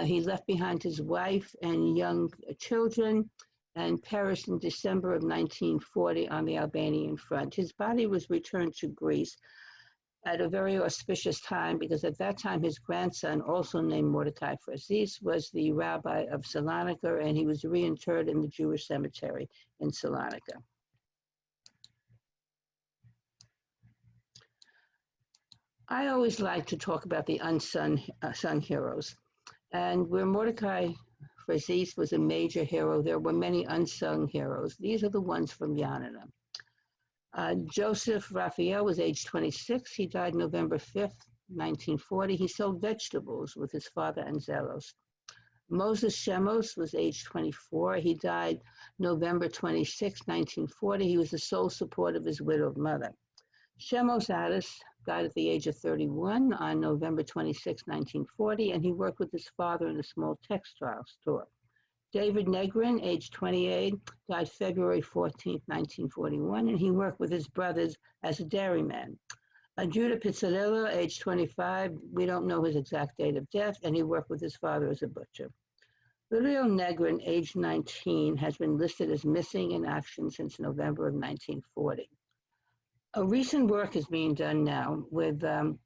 He left behind his wife and young children and perished in December of 1940 on the Albanian front. His body was returned to Greece at a very auspicious time, because at that time his grandson, also named Mordecai Frazis, was the rabbi of Salonika, and he was reinterred in the Jewish cemetery in Salonika. I always like to talk about the unsung heroes, and where Mordecai Frazis was a major hero, there were many unsung heroes. These are the ones from Ioannina. Joseph Raphael was age 26. He died November 5th, 1940. He sold vegetables with his father Angelos. Moses Shemos was age 24. He died November 26, 1940. He was the sole support of his widowed mother. Shemos Addis died at the age of 31 on November 26, 1940, and he worked with his father in a small textile store. David Negrin, age 28, died February 14, 1941, and he worked with his brothers as a dairyman. Judah Pizzarello, age 25, we don't know his exact date of death, and he worked with his father as a butcher. Lilio Negrin, age 19, has been listed as missing in action since November of 1940. A recent work is being done now with a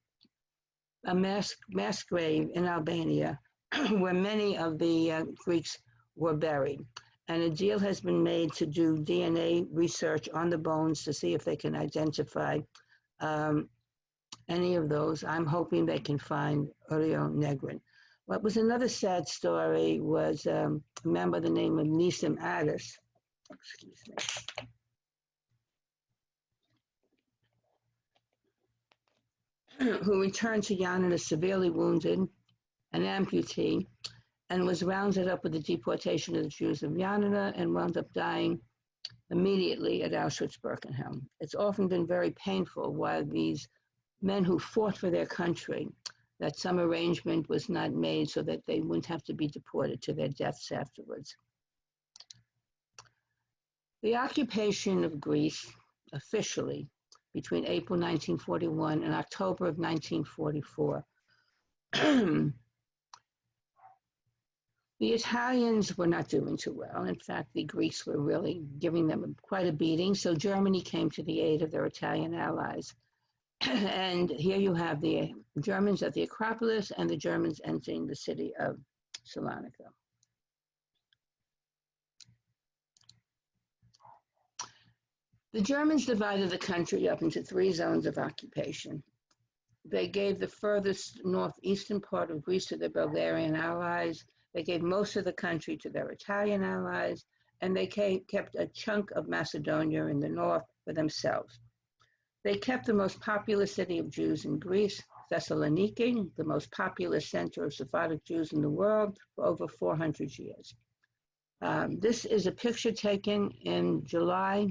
mass grave in Albania where many of the Greeks were buried. And a deal has been made to do DNA research on the bones to see if they can identify any of those. I'm hoping they can find Lilio Negrin. What was another sad story was a man by the name of Nisim Addis, excuse me, who returned to Ioannina severely wounded, an amputee, and was rounded up with the deportation of the Jews of Ioannina and wound up dying immediately at Auschwitz-Birkenau. It's often been very painful why these men who fought for their country, that some arrangement was not made so that they wouldn't have to be deported to their deaths afterwards. The occupation of Greece officially between April 1941 and October of 1944. The Italians were not doing too well. In fact, the Greeks were really giving them quite a beating, so Germany came to the aid of their Italian allies. And here you have the Germans at the Acropolis and the Germans entering the city of Salonika. The Germans divided the country up into 3 zones of occupation. They gave the furthest northeastern part of Greece to their Bulgarian allies. They gave most of the country to their Italian allies, and they kept a chunk of Macedonia in the north for themselves. They kept the most populous city of Jews in Greece, Thessaloniki, the most populous center of Sephardic Jews in the world, for over 400 years. This is a picture taken in July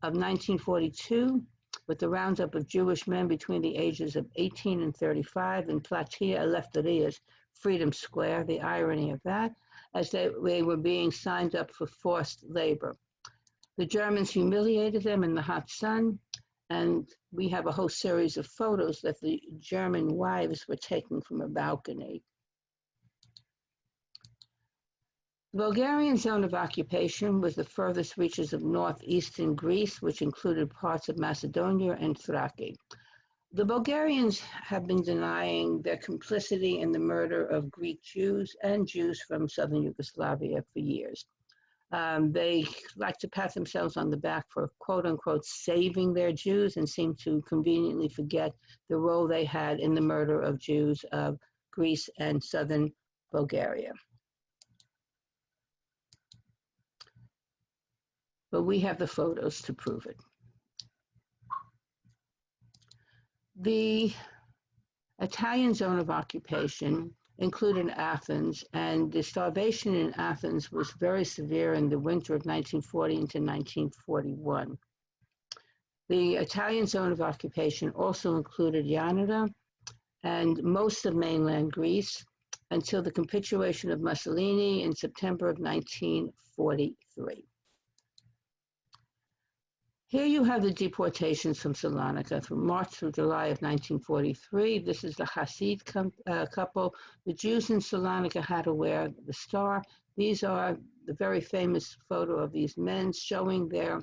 of 1942 with the roundup of Jewish men between the ages of 18 and 35 in Platia Eleftherias, Freedom Square, the irony of that, as they were being signed up for forced labor. The Germans humiliated them in the hot sun, and we have a whole series of photos that the German wives were taking from a balcony. The Bulgarian zone of occupation was the furthest reaches of northeastern Greece, which included parts of Macedonia and Thrace. The Bulgarians have been denying their complicity in the murder of Greek Jews and Jews from southern Yugoslavia for years. They like to pat themselves on the back for quote unquote saving their Jews and seem to conveniently forget the role they had in the murder of Jews of Greece and southern Bulgaria. But we have the photos to prove it. The Italian zone of occupation included Athens, and the starvation in Athens was very severe in the winter of 1940 into 1941. The Italian zone of occupation also included Ioannina and most of mainland Greece until the capitulation of Mussolini in September of 1943. Here you have the deportations from Salonika from March through July of 1943. This is the Hasid couple. The Jews in Salonika had to wear the star. These are the very famous photo of these men showing their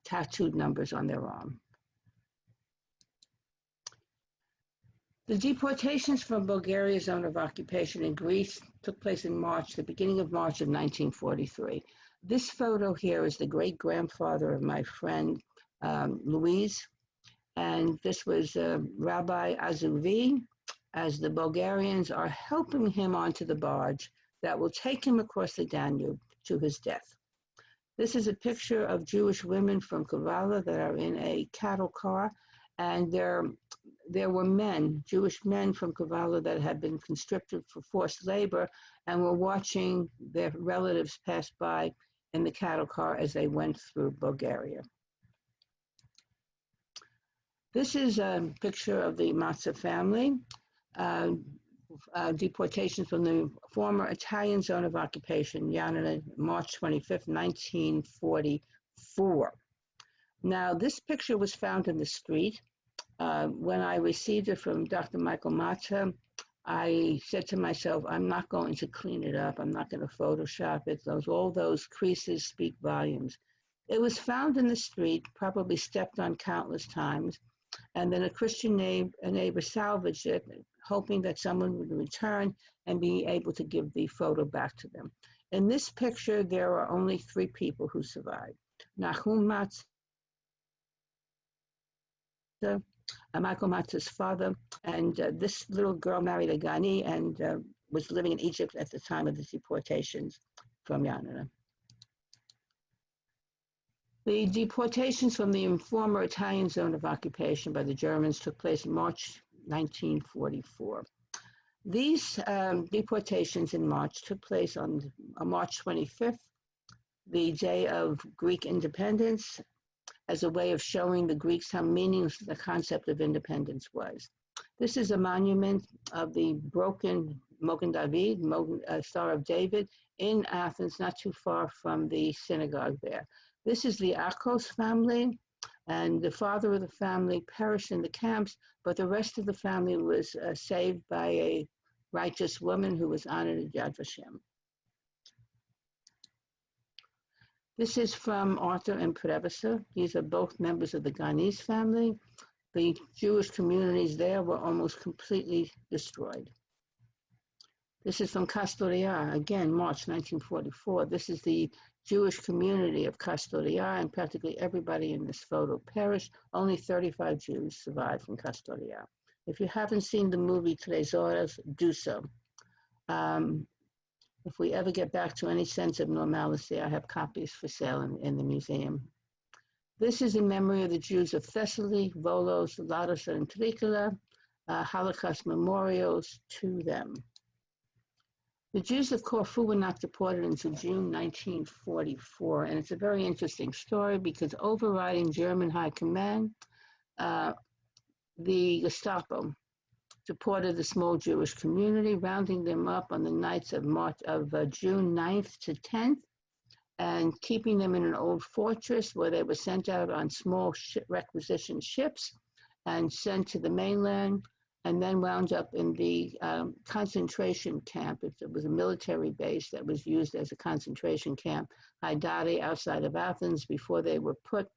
tattooed numbers on their arm. The deportations from Bulgaria's zone of occupation in Greece took place in March, the beginning of March of 1943. This photo here is the great-grandfather of my friend Louise, and this was Rabbi Azuvi, as the Bulgarians are helping him onto the barge that will take him across the Danube to his death. This is a picture of Jewish women from Kavala that are in a cattle car, and there were men, Jewish men from Kavala that had been conscripted for forced labor and were watching their relatives pass by in the cattle car as they went through Bulgaria. This is a picture of the Marcia family, deportations from the former Italian zone of occupation, Ioannina, March 25th, 1944. Now, this picture was found in the street. When I received it from Dr. Michael Mata, I said to myself, I'm not going to clean it up. I'm not going to Photoshop it. All those creases speak volumes. It was found in the street, probably stepped on countless times, and then a Christian neighbor salvaged it, hoping that someone would return and be able to give the photo back to them. In this picture, there are only 3 people who survived. Nahum Matza, Michael Matza's father, and this little girl married a Ghani and was living in Egypt at the time of the deportations from Ioannina. The deportations from the former Italian zone of occupation by the Germans took place in March 1944. These deportations in March took place on March 25th, the day of Greek independence, as a way of showing the Greeks how meaningless the concept of independence was. This is a monument of the broken Mogen David, Star of David, in Athens, not too far from the synagogue there. This is the Akos family, and the father of the family perished in the camps, but the rest of the family was saved by a righteous woman who was honored at Yad Vashem. This is from Arthur and Prevasa. These are both members of the Ghanese family. The Jewish communities there were almost completely destroyed. This is from Castoria, again, March 1944. This is the Jewish community of Castoria, and practically everybody in this photo perished. Only 35 Jews survived from Castoria. If you haven't seen the movie Tres Horas, do so. If we ever get back to any sense of normalcy, I have copies for sale in the museum. This is in memory of the Jews of Thessaly, Volos, Lados, and Trikala, Holocaust memorials to them. The Jews of Corfu were not deported until June 1944, and it's a very interesting story because overriding German high command, the Gestapo deported the small Jewish community, rounding them up on the nights of June 9th to 10th, and keeping them in an old fortress where they were sent out on small requisition ships and sent to the mainland, and then wound up in the concentration camp. It was a military base that was used as a concentration camp, Haddad, outside of Athens, before they were put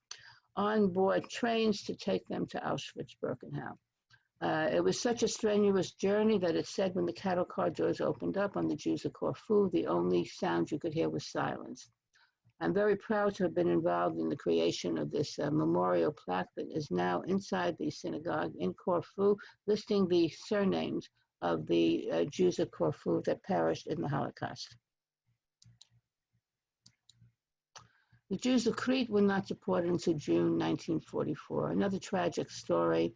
on board trains to take them to Auschwitz-Birkenau. It was such a strenuous journey that it said when the cattle car doors opened up on the Jews of Corfu, the only sound you could hear was silence. I'm very proud to have been involved in the creation of this memorial plaque that is now inside the synagogue in Corfu, listing the surnames of the Jews of Corfu that perished in the Holocaust. The Jews of Crete were not deported until June 1944. Another tragic story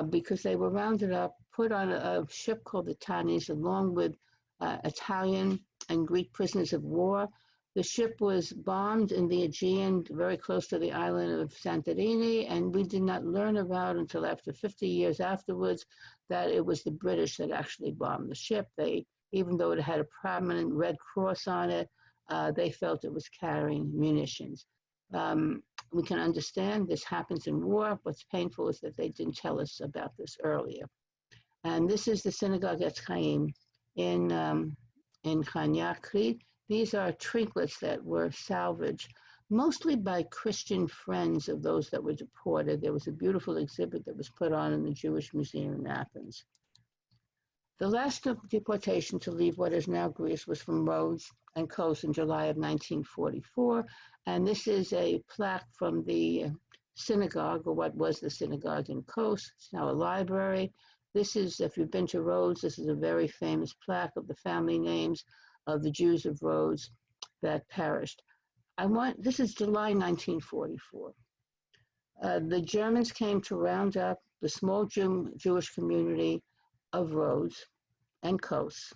because they were rounded up, put on a ship called the Tanis, along with Italian and Greek prisoners of war. The ship was bombed in the Aegean, very close to the island of Santorini, and we did not learn about until after 50 years afterwards that it was the British that actually bombed the ship. Even though it had a prominent Red Cross on it, they felt it was carrying munitions. We can understand this happens in war. What's painful is that they didn't tell us about this earlier. And this is the synagogue at Chaim in Chania, Crete. These are trinkets that were salvaged, mostly by Christian friends of those that were deported. There was a beautiful exhibit that was put on in the Jewish Museum in Athens. The last deportation to leave what is now Greece was from Rhodes and Kos in July of 1944. And this is a plaque from the synagogue, or what was the synagogue in Kos. It's now a library. This is, if you've been to Rhodes, this is a very famous plaque of the family names of the Jews of Rhodes that perished. This is July 1944. The Germans came to round up the small Jewish community of Rhodes and Kos.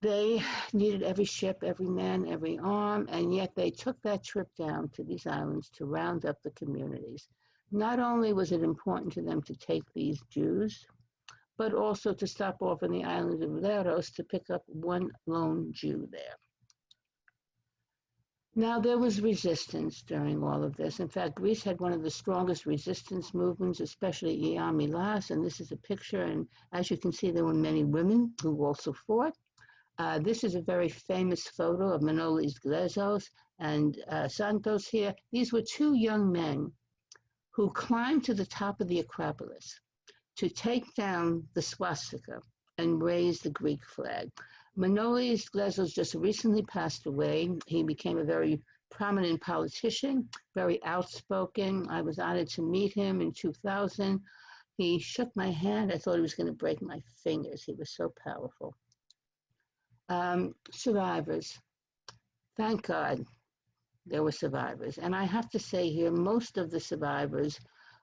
They needed every ship, every man, every arm, and yet they took that trip down to these islands to round up the communities. Not only was it important to them to take these Jews, but also to stop off on the island of Leros to pick up one lone Jew there. Now, there was resistance during all of this. In fact, Greece had one of the strongest resistance movements, especially Iamilas, and this is a picture, and as you can see, there were many women who also fought. This is a very famous photo of Manolis Glezos and Santos here. These were two young men who climbed to the top of the Acropolis to take down the swastika and raise the Greek flag. Manolis Glezos just recently passed away. He became a very prominent politician, very outspoken. I was honored to meet him in 2000. He shook my hand. I thought he was going to break my fingers. He was so powerful. Survivors. Thank God there were survivors. And I have to say here, most of the survivors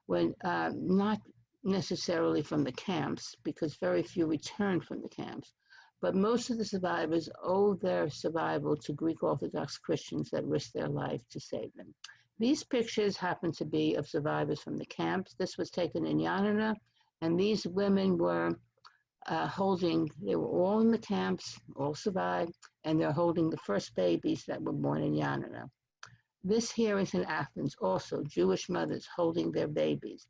were not necessarily from the camps, because very few returned from the camps. But most of the survivors owe their survival to Greek Orthodox Christians that risked their life to save them. These pictures happen to be of survivors from the camps. This was taken in Yanina, and these women were they were all in the camps, all survived, and they're holding the first babies that were born in Yanina. This here is in Athens, also Jewish mothers holding their babies.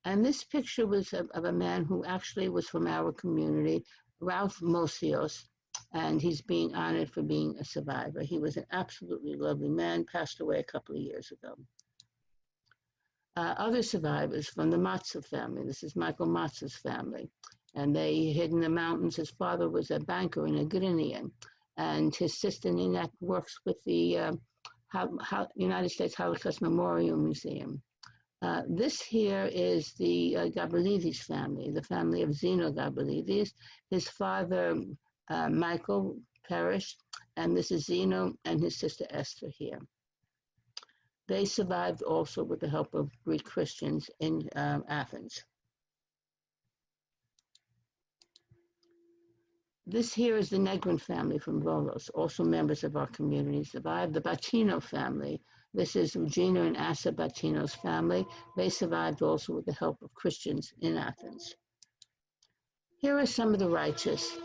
And this picture was of a man who actually was from our community, Ralph Mosios, and he's being honored for being a survivor. He was an absolutely lovely man, passed away a couple of years ago. Other survivors from the Matza family. This is Michael Matza's family. And they hid in the mountains. His father was a banker and a Ghanaian. And his sister Ninette works with the United States Holocaust Memorial Museum. This here is the Gabrielides family, the family of Zeno Gabrielides. His father, Michael, perished, and this is Zeno and his sister Esther here. They survived also with the help of Greek Christians in Athens. This here is the Negrin family from Volos, also members of our community, survived. The Batino family, this is Regina and Asa Batino's family. They survived also with the help of Christians in Athens. Here are some of the righteous.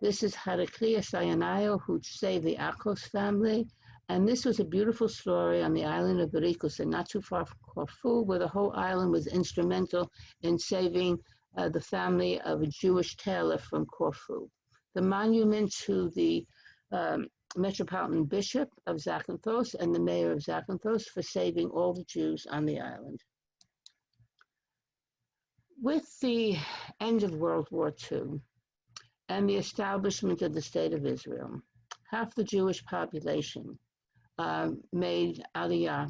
This is Heraclius Ionaio, who saved the Akos family. And this was a beautiful story on the island of Berikos, and not too far from Corfu, where the whole island was instrumental in saving the family of a Jewish tailor from Corfu. The monument to the Metropolitan Bishop of Zakynthos and the Mayor of Zakynthos for saving all the Jews on the island. With the end of World War II and the establishment of the State of Israel, half the Jewish population made Aliyah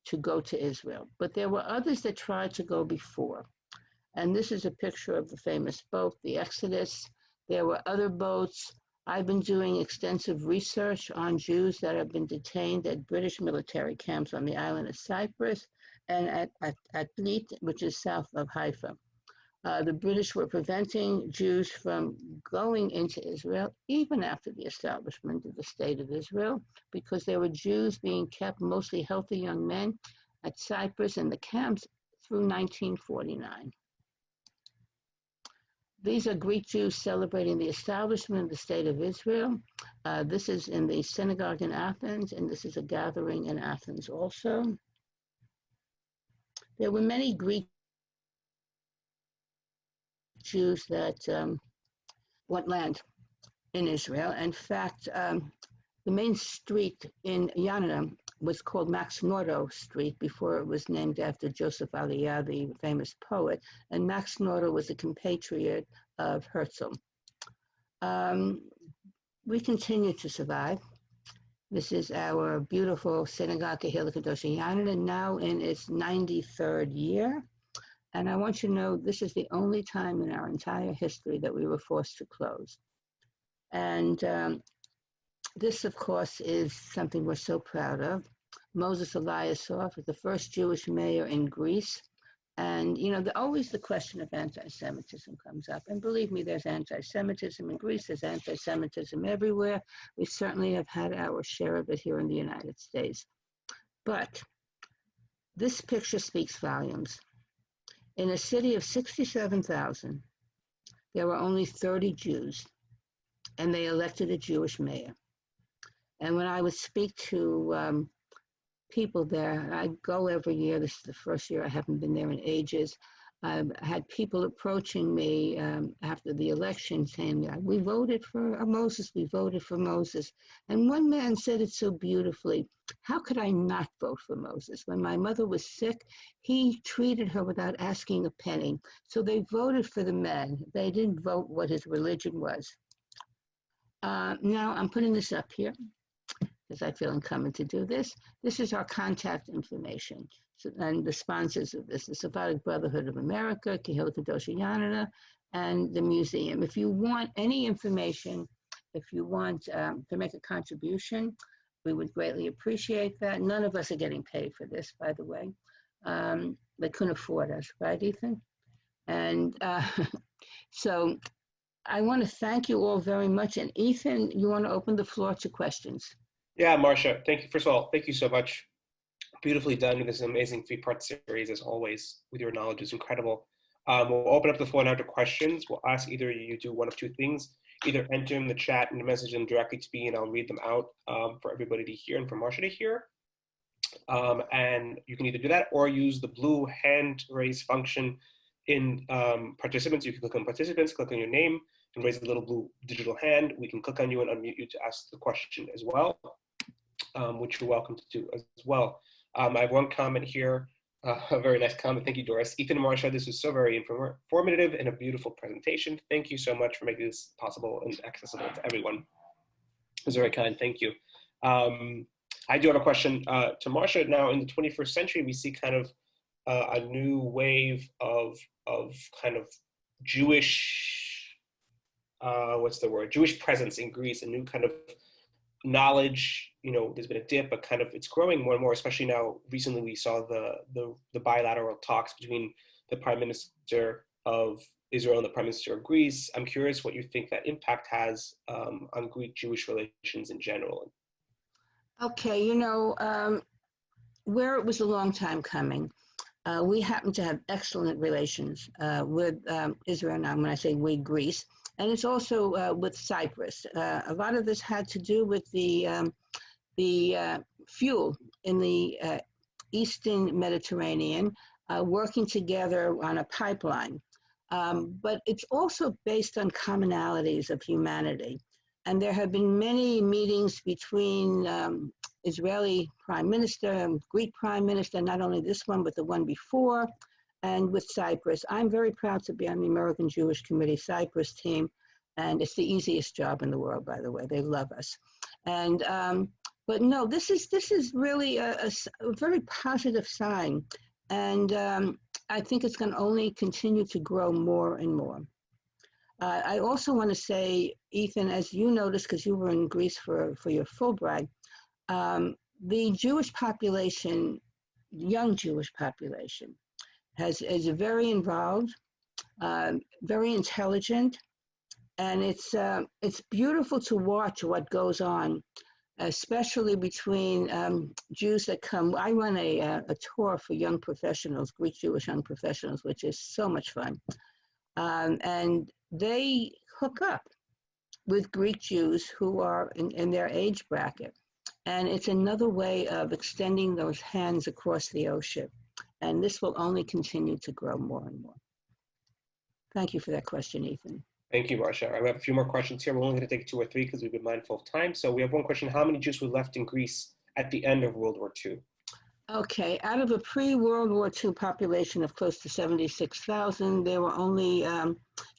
to go to Israel. But there were others that tried to go before. And this is a picture of the famous boat, the Exodus. There were other boats. I've been doing extensive research on Jews that have been detained at British military camps on the island of Cyprus and at Blit, which is south of Haifa. The British were preventing Jews from going into Israel even after the establishment of the State of Israel, because there were Jews being kept, mostly healthy young men, at Cyprus and the camps through 1949. These are Greek Jews celebrating the establishment of the State of Israel. This is in the synagogue in Athens, and this is a gathering in Athens also. There were many Greek Jews that want land in Israel. In fact, the main street in Yanina was called Max Nordau Street before it was named after Joseph Aliyah, the famous poet. And Max Nordau was a compatriot of Herzl. We continue to survive. This is our beautiful synagogue, Kehillah Kadosh Yanina, now in its 93rd year. And I want you to know this is the only time in our entire history that we were forced to close. And this, of course, is something we're so proud of. Moses Eliasov is the first Jewish mayor in Greece. And, you know, always the question of anti-Semitism comes up. And believe me, there's anti-Semitism in Greece. There's anti-Semitism everywhere. We certainly have had our share of it here in the United States. But this picture speaks volumes. In a city of 67,000, there were only 30 Jews, and they elected a Jewish mayor. And when I would speak to people there, I go every year. This is the first year. I haven't been there in ages. I've had people approaching me after the election saying, we voted for Moses, we voted for Moses. And one man said it so beautifully, how could I not vote for Moses? When my mother was sick, he treated her without asking a penny. So they voted for the man. They didn't vote what his religion was. Now I'm putting this up here because I feel incumbent to do this. This is our contact information. And the sponsors of this, the Sephardic Brotherhood of America, Kehillah Kadosh Yanina, and the museum. If you want any information, if you want to make a contribution, we would greatly appreciate that. None of us are getting paid for this, by the way. They couldn't afford us, right, Ethan? And so I want to thank you all very much. And Ethan, you want to open the floor to questions? Yeah, Marcia, thank you. First of all, thank you so much. Beautifully done in this amazing three-part series, as always, with your knowledge is incredible. We'll open up the floor now to questions. We'll ask either you do one of two things, either enter in the chat and message them directly to me, and I'll read them out for everybody to hear and for Marcia to hear. And you can either do that or use the blue hand raise function in participants. You can click on participants, click on your name, and raise a little blue digital hand. We can click on you and unmute you to ask the question as well, which you're welcome to do as well. I have one comment here A very nice comment. Thank you, Doris. Ethan and Marcia, this was so very informative and a beautiful presentation. Thank you so much for making this possible and accessible to everyone. It was very kind. Thank you. I do have a question to Marcia. Now, in the 21st century, we see kind of a new wave of kind of Jewish, Jewish presence in Greece, a new kind of knowledge. There's been a dip, but kind of it's growing more and more, especially now. Recently, we saw the bilateral talks between the Prime Minister of Israel and the Prime Minister of Greece. I'm curious what you think that impact has on Greek-Jewish relations in general. Okay, where it was a long time coming, we happen to have excellent relations with Israel now, when I say we, Greece, and it's also with Cyprus. A lot of this had to do with the fuel in the Eastern Mediterranean working together on a pipeline. But it's also based on commonalities of humanity. And there have been many meetings between Israeli Prime Minister and Greek Prime Minister, not only this one, but the one before, and with Cyprus. I'm very proud to be on the American Jewish Committee Cyprus team, and it's the easiest job in the world, by the way. They love us. And but no, this is really a very positive sign, and I think it's going to only continue to grow more and more. I also want to say, Ethan, as you noticed, because you were in Greece for your Fulbright, the Jewish population, young Jewish population, is very involved, very intelligent, and it's beautiful to watch what goes on, especially between Jews that come. I run a tour for young professionals, Greek Jewish young professionals, which is so much fun. And they hook up with Greek Jews who are in their age bracket. And it's another way of extending those hands across the ocean. And this will only continue to grow more and more. Thank you for that question, Ethan. Thank you, Marcia. I have a few more questions here. We're only going to take 2 or 3 because we've been mindful of time. So we have one question. How many Jews were left in Greece at the end of World War II? Okay, out of a pre-World War II population of close to 76,000, there were only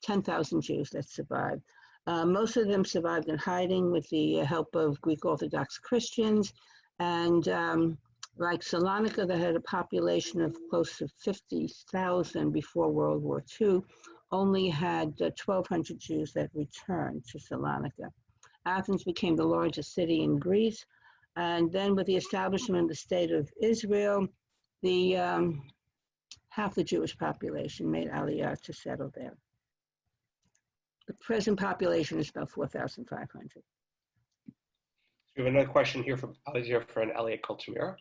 10,000 Jews that survived. Most of them survived in hiding with the help of Greek Orthodox Christians. And like Salonika, that had a population of close to 50,000 before World War II, only had 1,200 Jews that returned to Salonika. Athens became the largest city in Greece. And then with the establishment of the State of Israel, the half the Jewish population made Aliyah to settle there. The present population is about 4,500. We have another question here from our dear friend Elliot Colchimero.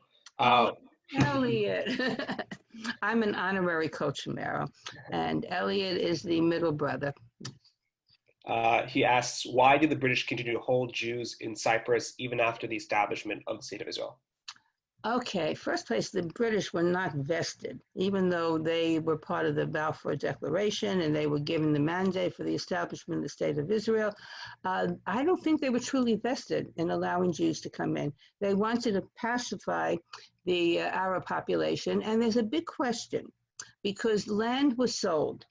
Elliot. I'm an honorary Colchimero, and Elliot is the middle brother. He asks, why did the British continue to hold Jews in Cyprus even after the establishment of the State of Israel? Okay, first place, the British were not vested, even though they were part of the Balfour Declaration and they were given the mandate for the establishment of the State of Israel. I don't think they were truly vested in allowing Jews to come in. They wanted to pacify the Arab population, and there's a big question because land was sold.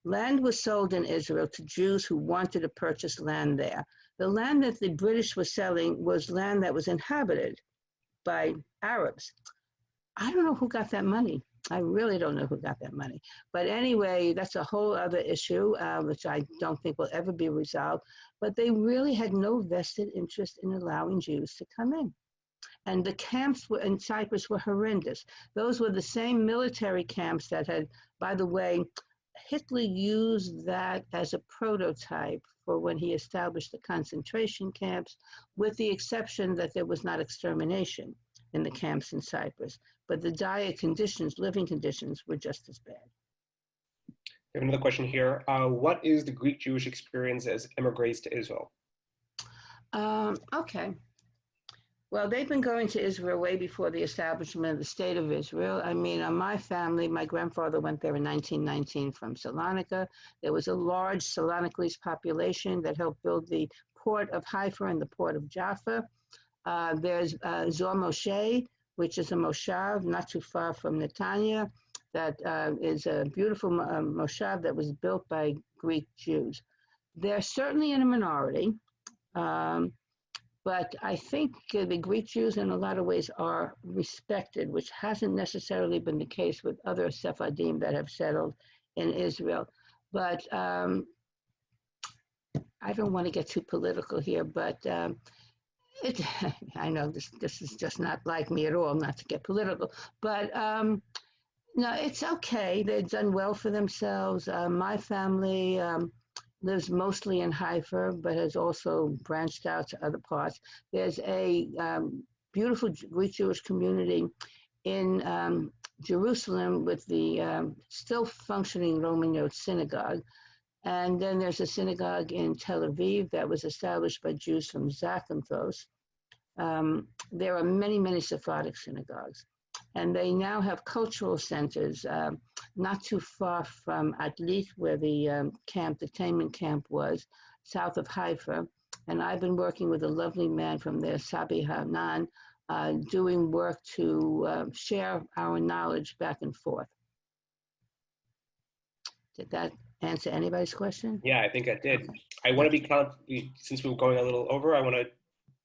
Land was sold in Israel to Jews who wanted to purchase land there. The land that the British were selling was land that was inhabited by Arabs. I don't know who got that money. I really don't know who got that money. But anyway, that's a whole other issue, which I don't think will ever be resolved. But they really had no vested interest in allowing Jews to come in. And the camps in Cyprus were horrendous. Those were the same military camps that had, by the way, Hitler used that as a prototype for when he established the concentration camps, with the exception that there was not extermination in the camps in Cyprus. But the dire conditions, living conditions, were just as bad. We have another question here. What is the Greek Jewish experience as immigrants to Israel? Okay. Well, they've been going to Israel way before the establishment of the State of Israel. I mean, my family, my grandfather went there in 1919 from Salonika. There was a large Salonicese population that helped build the port of Haifa and the port of Jaffa. There's Zor Moshe, which is a moshav not too far from Netanya. That is a beautiful moshav that was built by Greek Jews. They're certainly in a minority, but I think the Greek Jews in a lot of ways are respected, which hasn't necessarily been the case with other Sephardim that have settled in Israel. But I don't want to get too political here, but I know this is just not like me at all, not to get political, but no, it's okay. They've done well for themselves. My family lives mostly in Haifa, but has also branched out to other parts. There's a beautiful Greek Jewish community in Jerusalem with the still functioning Roman Yod synagogue. And then there's a synagogue in Tel Aviv that was established by Jews from Zakynthos. There are many, many Sephardic synagogues. And they now have cultural centers not too far from Atlit, where the detainment camp was, south of Haifa. And I've been working with a lovely man from there, Sabi Hanan, doing work to share our knowledge back and forth. Did that answer anybody's question? Yeah, I think I did. I want to since we were going a little over, I want to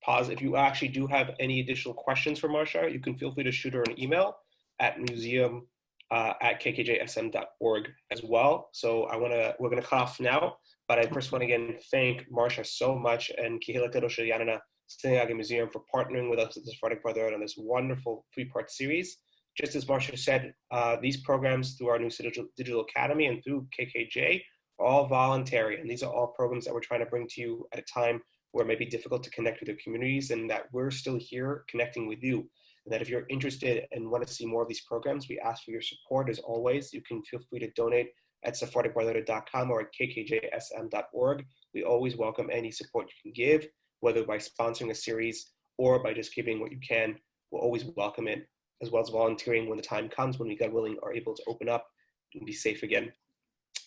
pause. If you actually do have any additional questions for Marcia, you can feel free to shoot her an email at museum@kkjsm.org as well. So we're going to cut off now, but I first want to again thank Marcia so much and Kehilat Rosh Yanana Synagogue and Museum for partnering with us at the Sephardic Brotherhood on this wonderful 3-part series. Just as Marcia said, these programs through our new digital academy and through KKJ are all voluntary, and these are all programs that we're trying to bring to you at a time where it may be difficult to connect with your communities, and that we're still here connecting with you. And that if you're interested and want to see more of these programs, we ask for your support as always. You can feel free to donate at sephardicbrotherhood.com or at kkjsm.org. We always welcome any support you can give, whether by sponsoring a series or by just giving what you can. We'll always welcome it, as well as volunteering when the time comes, when we, God willing, are able to open up and be safe again.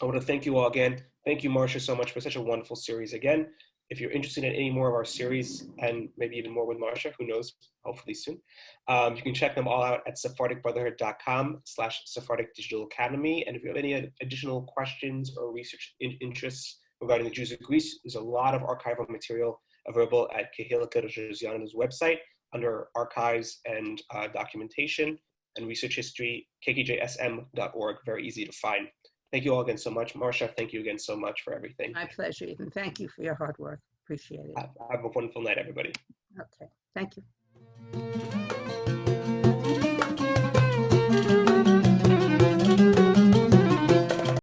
I want to thank you all again. Thank you, Marcia, so much for such a wonderful series again. If you're interested in any more of our series, and maybe even more with Marcia, who knows, hopefully soon, you can check them all out at sephardicbrotherhood.com/Sephardic Digital Academy. And if you have any additional questions or research interests regarding the Jews of Greece, there's a lot of archival material available at Kehilat Rosh Yanana's website under archives and documentation and research history, kkjsm.org, very easy to find. Thank you all again so much. Marcia, thank you again so much for everything. My pleasure, Ethan. Thank you for your hard work. Appreciate it. Have a wonderful night, everybody. Okay, thank you.